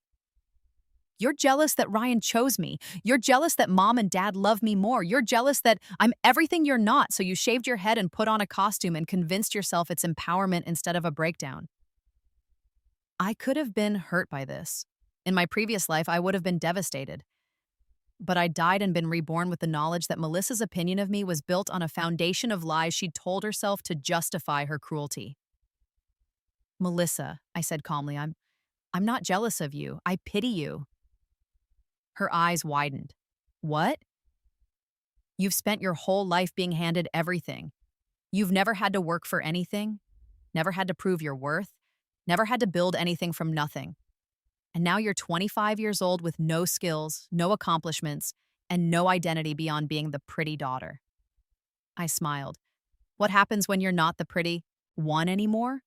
You're jealous that Ryan chose me. You're jealous that mom and dad love me more. You're jealous that I'm everything you're not, so you shaved your head and put on a costume and convinced yourself it's empowerment instead of a breakdown. I could have been hurt by this. In my previous life, I would have been devastated. But I died and been reborn with the knowledge that Melissa's opinion of me was built on a foundation of lies she'd told herself to justify her cruelty. Melissa, I said calmly, I'm not jealous of you. I pity you. Her eyes widened. What? You've spent your whole life being handed everything. You've never had to work for anything, never had to prove your worth, never had to build anything from nothing. And now you're 25 years old with no skills, no accomplishments, and no identity beyond being the pretty daughter. I smiled. What happens when you're not the pretty one anymore?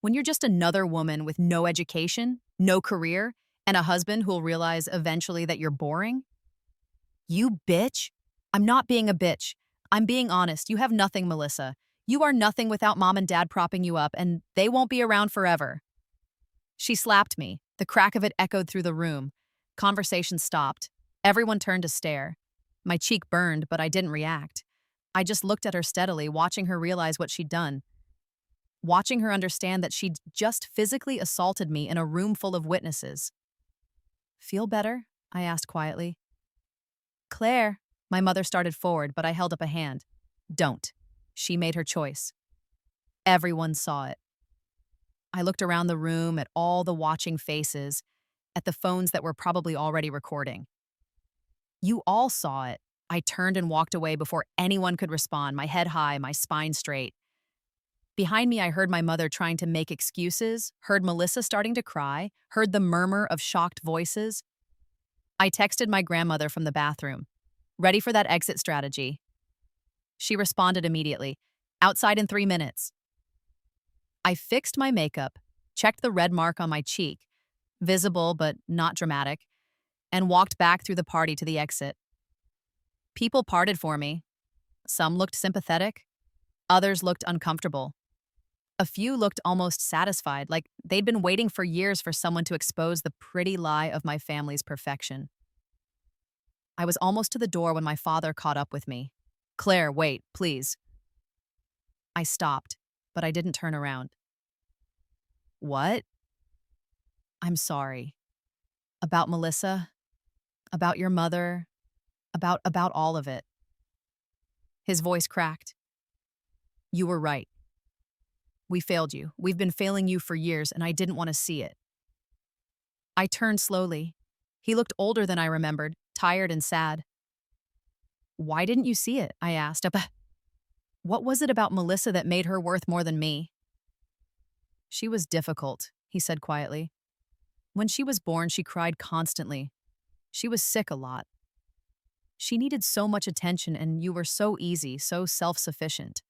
When you're just another woman with no education, no career, And a husband who'll realize eventually that you're boring? You bitch. I'm not being a bitch. I'm being honest. You have nothing, Melissa. You are nothing without mom and dad propping you up, and they won't be around forever. She slapped me. The crack of it echoed through the room. Conversation stopped. Everyone turned to stare. My cheek burned, but I didn't react. I just looked at her steadily, watching her realize what she'd done. Watching her understand that she'd just physically assaulted me in a room full of witnesses. Feel better? I asked quietly. Claire, my mother started forward, but I held up a hand. Don't. She made her choice. Everyone saw it. I looked around the room at all the watching faces, at the phones that were probably already recording. You all saw it. I turned and walked away before anyone could respond, my head high, my spine straight. Behind me, I heard my mother trying to make excuses, heard Melissa starting to cry, heard the murmur of shocked voices. I texted my grandmother from the bathroom. Ready for that exit strategy? She responded immediately. Outside in 3 minutes. I fixed my makeup, checked the red mark on my cheek, visible but not dramatic, and walked back through the party to the exit. People parted for me. Some looked sympathetic. Others looked uncomfortable. A few looked almost satisfied, like they'd been waiting for years for someone to expose the pretty lie of my family's perfection. I was almost to the door when my father caught up with me. Claire, wait, please. I stopped, but I didn't turn around. What? I'm sorry. About Melissa? About your mother? About all of it. His voice cracked. You were right. We failed you. We've been failing you for years, and I didn't want to see it. I turned slowly. He looked older than I remembered, tired and sad. Why didn't you see it? I asked. What was it about Melissa that made her worth more than me? She was difficult, he said quietly. When she was born, she cried constantly. She was sick a lot. She needed so much attention, and you were so easy, so self-sufficient.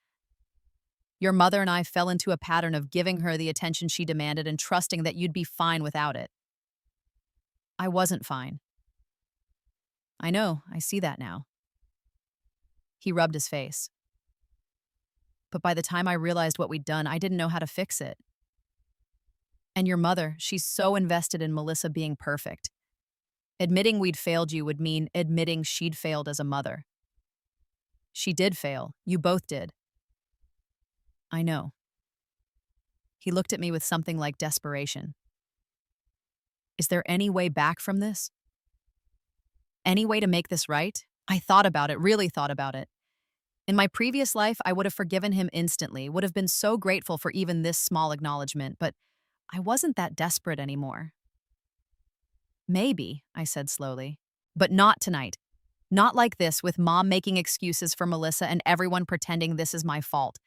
Your mother and I fell into a pattern of giving her the attention she demanded and trusting that you'd be fine without it. I wasn't fine. I know, I see that now. He rubbed his face. But by the time I realized what we'd done, I didn't know how to fix it. And your mother, she's so invested in Melissa being perfect. Admitting we'd failed you would mean admitting she'd failed as a mother. She did fail. You both did. I know. He looked at me with something like desperation. Is there any way back from this? Any way to make this right? I thought about it, really thought about it. In my previous life, I would have forgiven him instantly, would have been so grateful for even this small acknowledgement, but I wasn't that desperate anymore. Maybe, I said slowly, but not tonight. Not like this, with mom making excuses for Melissa and everyone pretending this is my fault.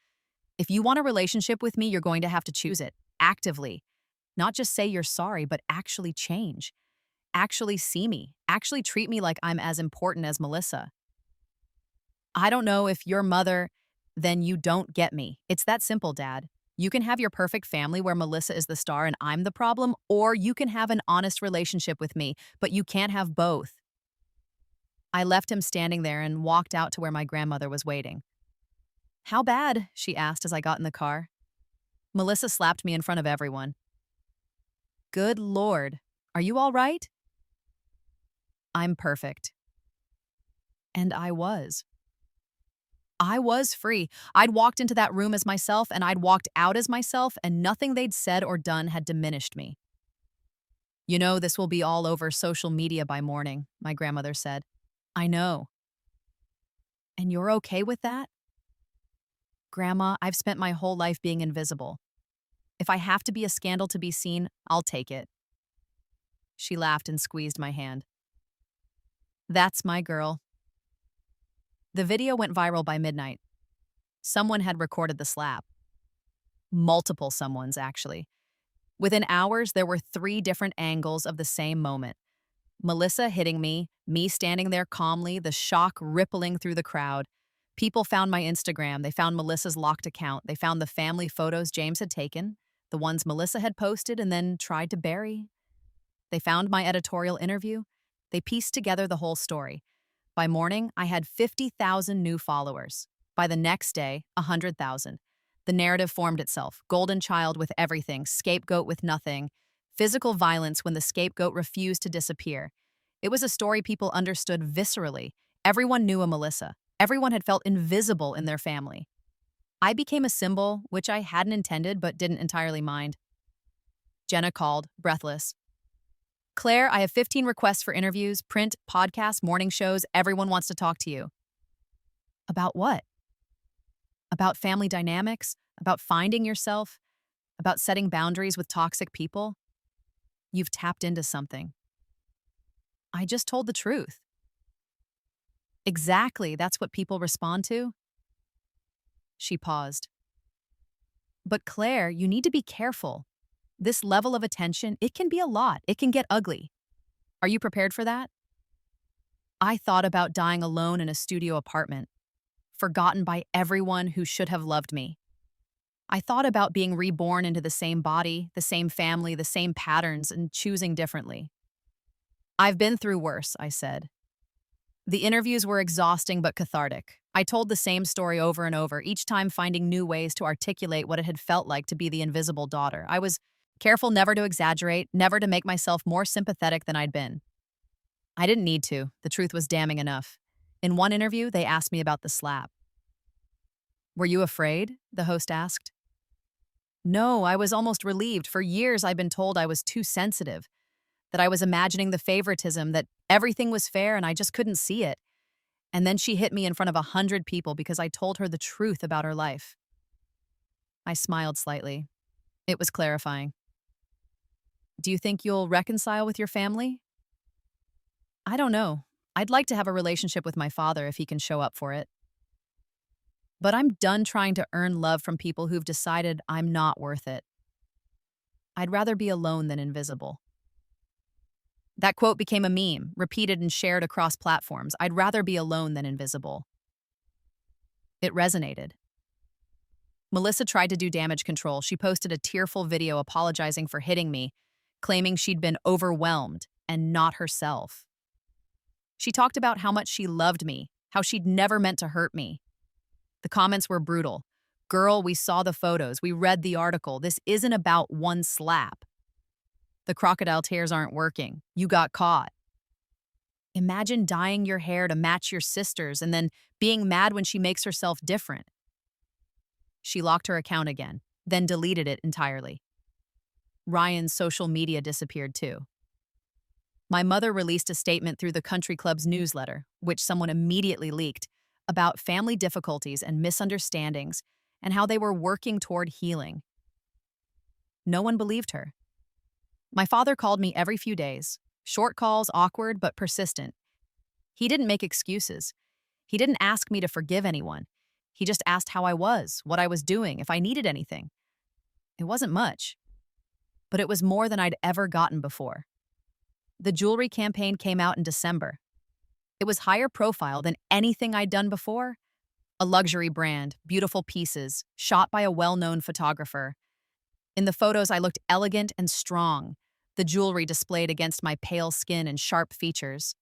If you want a relationship with me, you're going to have to choose it, actively. Not just say you're sorry, but actually change. Actually see me. Actually treat me like I'm as important as Melissa. I don't know if you're mother, then you don't get me. It's that simple, Dad. You can have your perfect family where Melissa is the star and I'm the problem, or you can have an honest relationship with me, but you can't have both. I left him standing there and walked out to where my grandmother was waiting. How bad? She asked as I got in the car. Melissa slapped me in front of everyone. Good Lord, are you all right? I'm perfect. And I was. I was free. I'd walked into that room as myself, and I'd walked out as myself, and nothing they'd said or done had diminished me. You know, this will be all over social media by morning, my grandmother said. I know. And you're okay with that? Grandma, I've spent my whole life being invisible. If I have to be a scandal to be seen, I'll take it. She laughed and squeezed my hand. That's my girl. The video went viral by midnight. Someone had recorded the slap. Multiple someones, actually. Within hours, there were 3 different angles of the same moment. Melissa hitting me standing there calmly, the shock rippling through the crowd. People found my Instagram. They found Melissa's locked account. They found the family photos James had taken, the ones Melissa had posted and then tried to bury. They found my editorial interview. They pieced together the whole story. By morning, I had 50,000 new followers. By the next day, 100,000. The narrative formed itself. Golden child with everything, scapegoat with nothing. Physical violence when the scapegoat refused to disappear. It was a story people understood viscerally. Everyone knew a Melissa. Everyone had felt invisible in their family. I became a symbol, which I hadn't intended but didn't entirely mind. Jenna called, breathless. Claire, I have 15 requests for interviews, print, podcasts, morning shows. Everyone wants to talk to you. About what? About family dynamics? About finding yourself? About setting boundaries with toxic people? You've tapped into something. I just told the truth. Exactly, that's what people respond to? She paused. But Claire, you need to be careful. This level of attention, it can be a lot. It can get ugly. Are you prepared for that? I thought about dying alone in a studio apartment, forgotten by everyone who should have loved me. I thought about being reborn into the same body, the same family, the same patterns, and choosing differently. I've been through worse, I said. The interviews were exhausting but cathartic. I told the same story over and over, each time finding new ways to articulate what it had felt like to be the invisible daughter. I was careful never to exaggerate, never to make myself more sympathetic than I'd been. I didn't need to. The truth was damning enough. In one interview, they asked me about the slap. Were you afraid? The host asked. No, I was almost relieved. For years, I'd been told I was too sensitive, that I was imagining the favoritism, that everything was fair and I just couldn't see it. And then she hit me in front of 100 people because I told her the truth about her life. I smiled slightly. It was clarifying. Do you think you'll reconcile with your family? I don't know. I'd like to have a relationship with my father if he can show up for it. But I'm done trying to earn love from people who've decided I'm not worth it. I'd rather be alone than invisible. That quote became a meme, repeated and shared across platforms. I'd rather be alone than invisible. It resonated. Melissa tried to do damage control. She posted a tearful video apologizing for hitting me, claiming she'd been overwhelmed and not herself. She talked about how much she loved me, how she'd never meant to hurt me. The comments were brutal. Girl, we saw the photos. We read the article. This isn't about one slap. The crocodile tears aren't working. You got caught. Imagine dyeing your hair to match your sister's and then being mad when she makes herself different. She locked her account again, then deleted it entirely. Ryan's social media disappeared too. My mother released a statement through the country club's newsletter, which someone immediately leaked, about family difficulties and misunderstandings and how they were working toward healing. No one believed her. My father called me every few days. Short calls, awkward but persistent. He didn't make excuses. He didn't ask me to forgive anyone. He just asked how I was, what I was doing, if I needed anything. It wasn't much, but it was more than I'd ever gotten before. The jewelry campaign came out in December. It was higher profile than anything I'd done before. A luxury brand, beautiful pieces, shot by a well-known photographer. In the photos, I looked elegant and strong, the jewelry displayed against my pale skin and sharp features.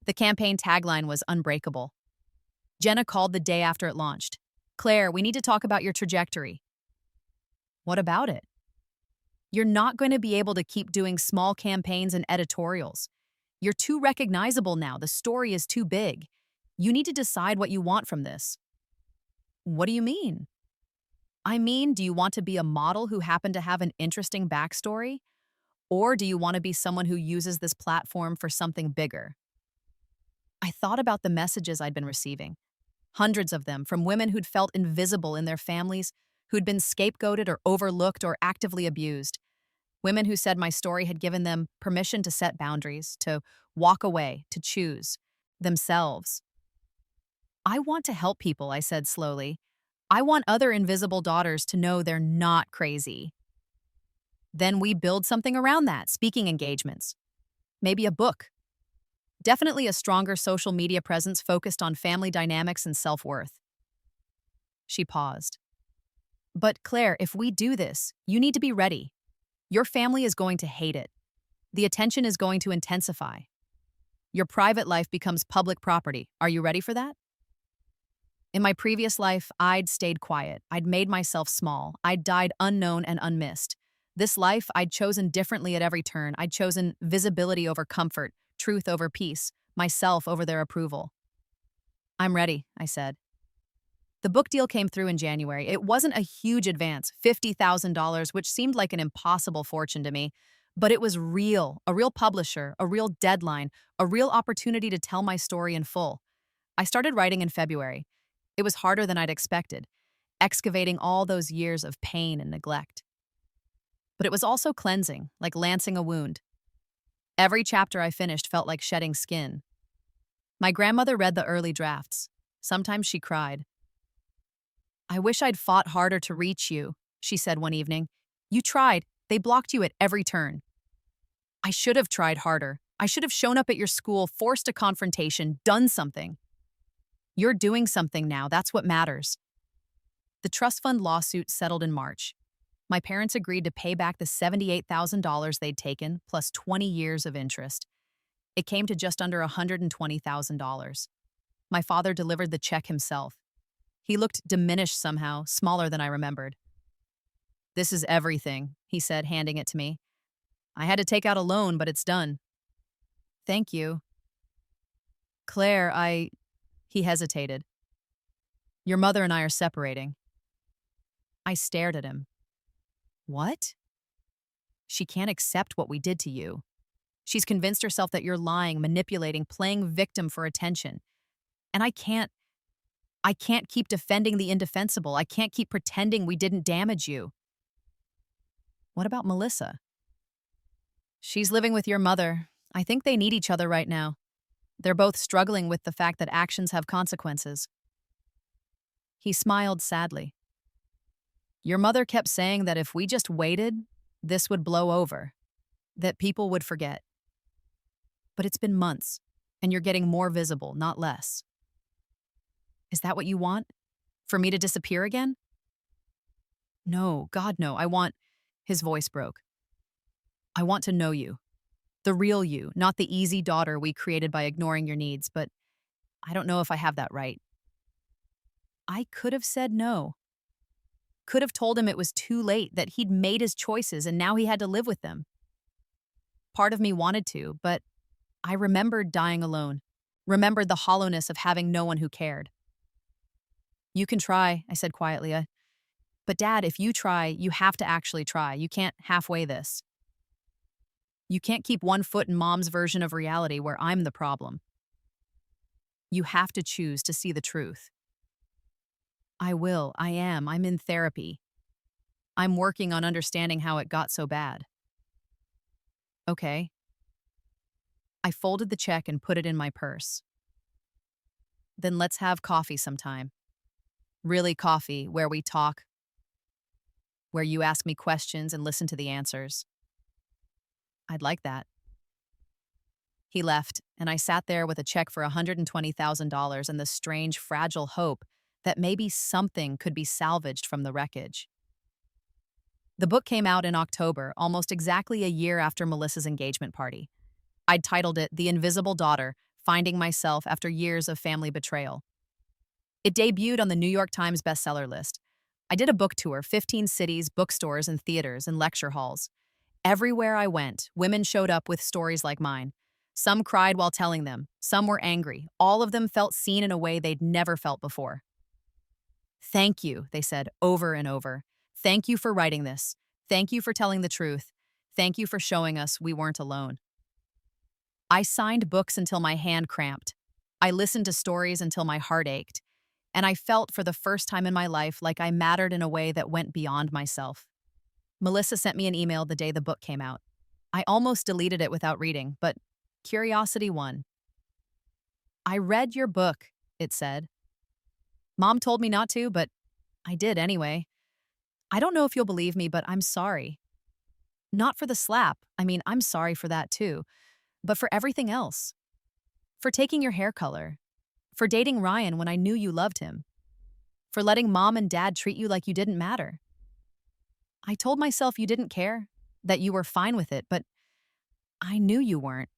The campaign tagline was unbreakable. Jenna called the day after it launched. Claire, we need to talk about your trajectory. What about it? You're not going to be able to keep doing small campaigns and editorials. You're too recognizable now. The story is too big. You need to decide what you want from this. What do you mean? I mean, do you want to be a model who happened to have an interesting backstory? Or do you want to be someone who uses this platform for something bigger? I thought about the messages I'd been receiving. Hundreds of them from women who'd felt invisible in their families, who'd been scapegoated or overlooked or actively abused. Women who said my story had given them permission to set boundaries, to walk away, to choose themselves. I want to help people, I said slowly. I want other invisible daughters to know they're not crazy. Then we build something around that, speaking engagements. Maybe a book. Definitely a stronger social media presence focused on family dynamics and self-worth. She paused. But Claire, if we do this, you need to be ready. Your family is going to hate it. The attention is going to intensify. Your private life becomes public property. Are you ready for that? In my previous life, I'd stayed quiet. I'd made myself small. I'd died unknown and unmissed. This life, I'd chosen differently at every turn. I'd chosen visibility over comfort, truth over peace, myself over their approval. I'm ready, I said. The book deal came through in January. It wasn't a huge advance, $50,000, which seemed like an impossible fortune to me, but it was real, a real publisher, a real deadline, a real opportunity to tell my story in full. I started writing in February. It was harder than I'd expected, excavating all those years of pain and neglect. But it was also cleansing, like lancing a wound. Every chapter I finished felt like shedding skin. My grandmother read the early drafts. Sometimes she cried. "I wish I'd fought harder to reach you," she said one evening. "You tried. They blocked you at every turn." "I should have tried harder. I should have shown up at your school, forced a confrontation, done something." "You're doing something now. That's what matters." The trust fund lawsuit settled in March. My parents agreed to pay back the $78,000 they'd taken, plus 20 years of interest. It came to just under $120,000. My father delivered the check himself. He looked diminished somehow, smaller than I remembered. "This is everything," he said, handing it to me. "I had to take out a loan, but it's done." "Thank you." "Claire, He hesitated. "Your mother and I are separating." I stared at him. "What?" "She can't accept what we did to you. She's convinced herself that you're lying, manipulating, playing victim for attention. And I can't keep defending the indefensible. I can't keep pretending we didn't damage you." "What about Melissa?" "She's living with your mother. I think they need each other right now. They're both struggling with the fact that actions have consequences." He smiled sadly. "Your mother kept saying that if we just waited, this would blow over, that people would forget. But it's been months, and you're getting more visible, not less." "Is that what you want? For me to disappear again?" "No, God, no. His voice broke. "I want to know you. The real you, not the easy daughter we created by ignoring your needs, but I don't know if I have that right." I could have said no. Could have told him it was too late, that he'd made his choices and now he had to live with them. Part of me wanted to, but I remembered dying alone, remembered the hollowness of having no one who cared. "You can try," I said quietly. "But Dad, if you try, you have to actually try. You can't halfway this. You can't keep one foot in Mom's version of reality where I'm the problem. You have to choose to see the truth." "I will. I am. I'm in therapy. I'm working on understanding how it got so bad." "Okay." I folded the check and put it in my purse. "Then let's have coffee sometime. Really coffee, where we talk, where you ask me questions and listen to the answers." "I'd like that." He left, and I sat there with a check for $120,000 and the strange, fragile hope that maybe something could be salvaged from the wreckage. The book came out in October, almost exactly a year after Melissa's engagement party. I'd titled it The Invisible Daughter, Finding Myself After Years of Family Betrayal. It debuted on the New York Times bestseller list. I did a book tour, 15 cities, bookstores, and theaters, and lecture halls. Everywhere I went, women showed up with stories like mine. Some cried while telling them. Some were angry. All of them felt seen in a way they'd never felt before. "Thank you," they said over and over. "Thank you for writing this. Thank you for telling the truth. Thank you for showing us we weren't alone." I signed books until my hand cramped. I listened to stories until my heart ached. And I felt for the first time in my life like I mattered in a way that went beyond myself. Melissa sent me an email the day the book came out. I almost deleted it without reading, but curiosity won. "I read your book," it said. "Mom told me not to, but I did anyway. I don't know if you'll believe me, but I'm sorry. Not for the slap. I mean, I'm sorry for that too. But for everything else. For taking your hair color. For dating Ryan when I knew you loved him. For letting Mom and Dad treat you like you didn't matter. I told myself you didn't care, that you were fine with it, but I knew you weren't.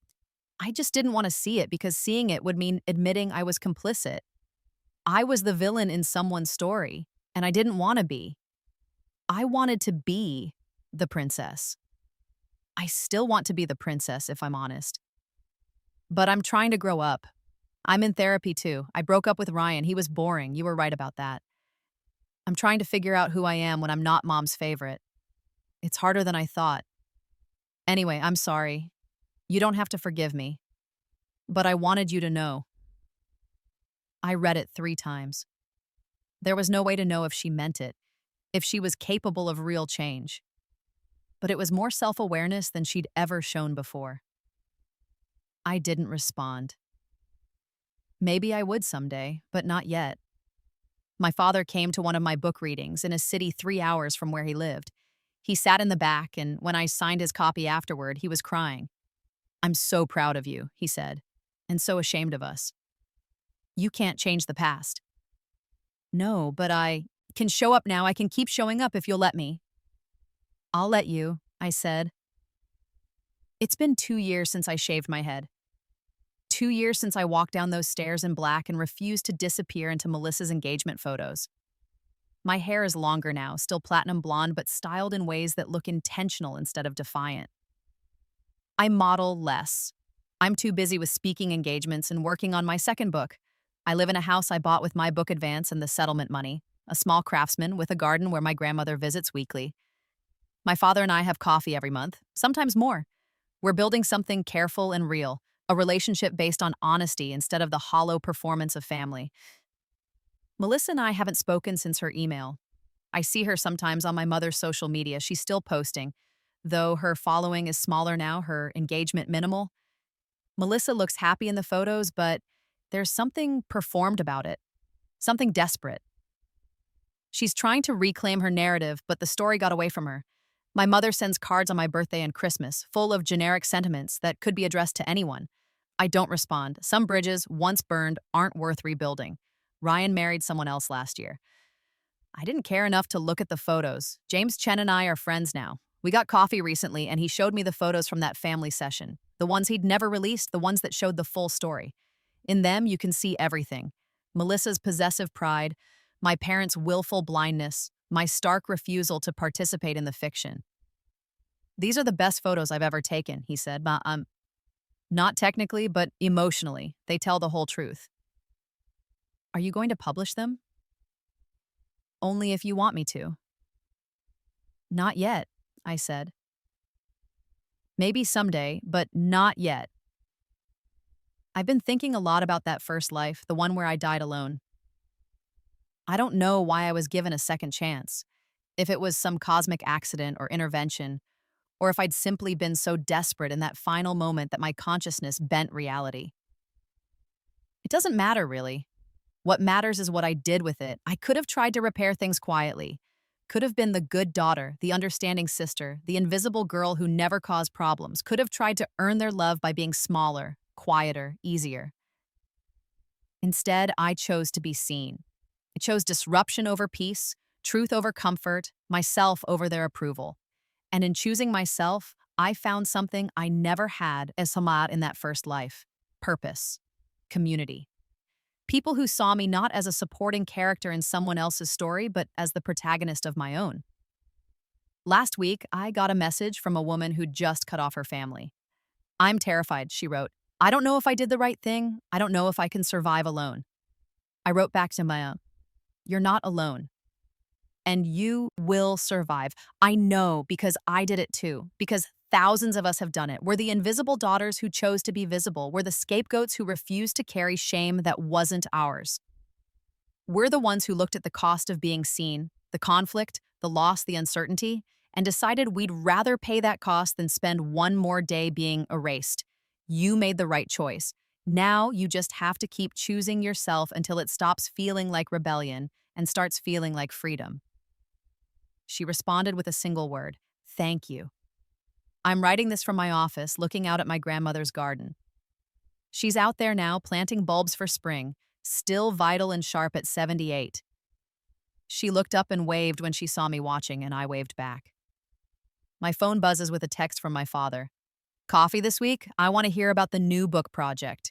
I just didn't want to see it because seeing it would mean admitting I was complicit. I was the villain in someone's story, and I didn't want to be. I wanted to be the princess. I still want to be the princess, if I'm honest. But I'm trying to grow up. I'm in therapy too. I broke up with Ryan. He was boring. You were right about that. I'm trying to figure out who I am when I'm not mom's favorite. It's harder than I thought. Anyway, I'm sorry. You don't have to forgive me. But I wanted you to know. I read it 3 times. There was no way to know if she meant it, if she was capable of real change. But it was more self-awareness than she'd ever shown before. I didn't respond. Maybe I would someday, but not yet. My father came to one of my book readings in a city 3 hours from where he lived. He sat in the back, and when I signed his copy afterward, he was crying. "I'm so proud of you," he said, "and so ashamed of us. You can't change the past." "No, but I can show up now. I can keep showing up if you'll let me." "I'll let you," I said. It's been 2 years since I shaved my head. 2 years since I walked down those stairs in black and refused to disappear into Melissa's engagement photos. My hair is longer now, still platinum blonde, but styled in ways that look intentional instead of defiant. I model less. I'm too busy with speaking engagements and working on my second book. I live in a house I bought with my book advance and the settlement money, a small craftsman with a garden where my grandmother visits weekly. My father and I have coffee every month, sometimes more. We're building something careful and real, a relationship based on honesty instead of the hollow performance of family. Melissa and I haven't spoken since her email. I see her sometimes on my mother's social media. She's still posting. Though her following is smaller now, her engagement minimal. Melissa looks happy in the photos, but there's something performed about it. Something desperate. She's trying to reclaim her narrative, but the story got away from her. My mother sends cards on my birthday and Christmas, full of generic sentiments that could be addressed to anyone. I don't respond. Some bridges, once burned, aren't worth rebuilding. Ryan married someone else last year. I didn't care enough to look at the photos. James Chen and I are friends now. We got coffee recently, and he showed me the photos from that family session. The ones he'd never released, the ones that showed the full story. In them, you can see everything. Melissa's possessive pride, my parents' willful blindness, my stark refusal to participate in the fiction. "These are the best photos I've ever taken," he said. Not technically, but emotionally. They tell the whole truth." "Are you going to publish them?" "Only if you want me to." "Not yet," I said. "Maybe someday, but not yet." I've been thinking a lot about that first life, the one where I died alone. I don't know why I was given a second chance. If it was some cosmic accident or intervention, or if I'd simply been so desperate in that final moment that my consciousness bent reality. It doesn't matter, really. What matters is what I did with it. I could have tried to repair things quietly. Could have been the good daughter, the understanding sister, the invisible girl who never caused problems. Could have tried to earn their love by being smaller, quieter, easier. Instead, I chose to be seen. I chose disruption over peace, truth over comfort, myself over their approval. And in choosing myself, I found something I never had as Hamad in that first life: purpose, community. People who saw me not as a supporting character in someone else's story, but as the protagonist of my own. Last week, I got a message from a woman who'd just cut off her family. "I'm terrified," she wrote. "I don't know if I did the right thing. I don't know if I can survive alone." I wrote back to Maya, "You're not alone. And you will survive. I know, because I did it too. Because thousands of us have done it. We're the invisible daughters who chose to be visible. We're the scapegoats who refused to carry shame that wasn't ours. We're the ones who looked at the cost of being seen, the conflict, the loss, the uncertainty, and decided we'd rather pay that cost than spend one more day being erased. You made the right choice. Now you just have to keep choosing yourself until it stops feeling like rebellion and starts feeling like freedom." She responded with a single word: "Thank you." I'm writing this from my office, looking out at my grandmother's garden. She's out there now, planting bulbs for spring, still vital and sharp at 78. She looked up and waved when she saw me watching, and I waved back. My phone buzzes with a text from my father. Coffee this week? I want to hear about the new book project.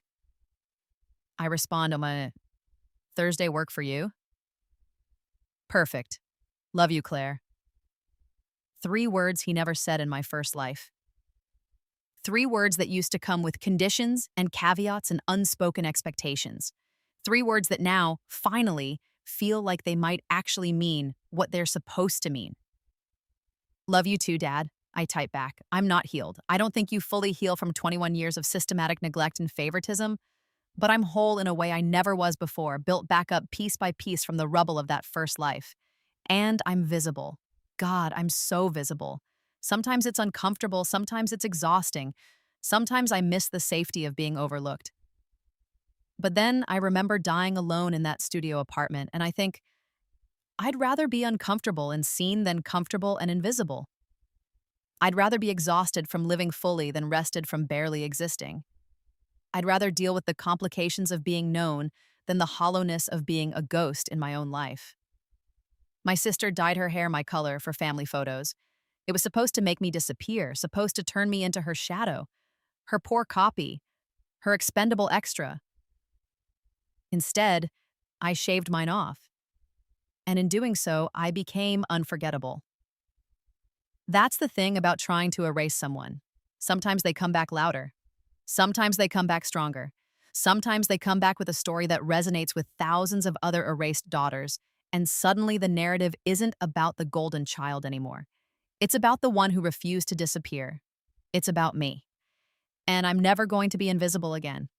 I respond on my Thursday work for you? Perfect. Love you, Claire. 3 words he never said in my first life. 3 words that used to come with conditions and caveats and unspoken expectations. 3 words that now, finally, feel like they might actually mean what they're supposed to mean. Love you too, Dad. I type back. I'm not healed. I don't think you fully heal from 21 years of systematic neglect and favoritism, but I'm whole in a way I never was before, built back up piece by piece from the rubble of that first life. And I'm visible. God, I'm so visible. Sometimes it's uncomfortable, sometimes it's exhausting. Sometimes I miss the safety of being overlooked. But then I remember dying alone in that studio apartment, and I think, I'd rather be uncomfortable and seen than comfortable and invisible. I'd rather be exhausted from living fully than rested from barely existing. I'd rather deal with the complications of being known than the hollowness of being a ghost in my own life. My sister dyed her hair my color for family photos. It was supposed to make me disappear, supposed to turn me into her shadow, her poor copy, her expendable extra. Instead, I shaved mine off. And in doing so, I became unforgettable. That's the thing about trying to erase someone. Sometimes they come back louder. Sometimes they come back stronger. Sometimes they come back with a story that resonates with thousands of other erased daughters, and suddenly the narrative isn't about the golden child anymore. It's about the one who refused to disappear. It's about me. And I'm never going to be invisible again.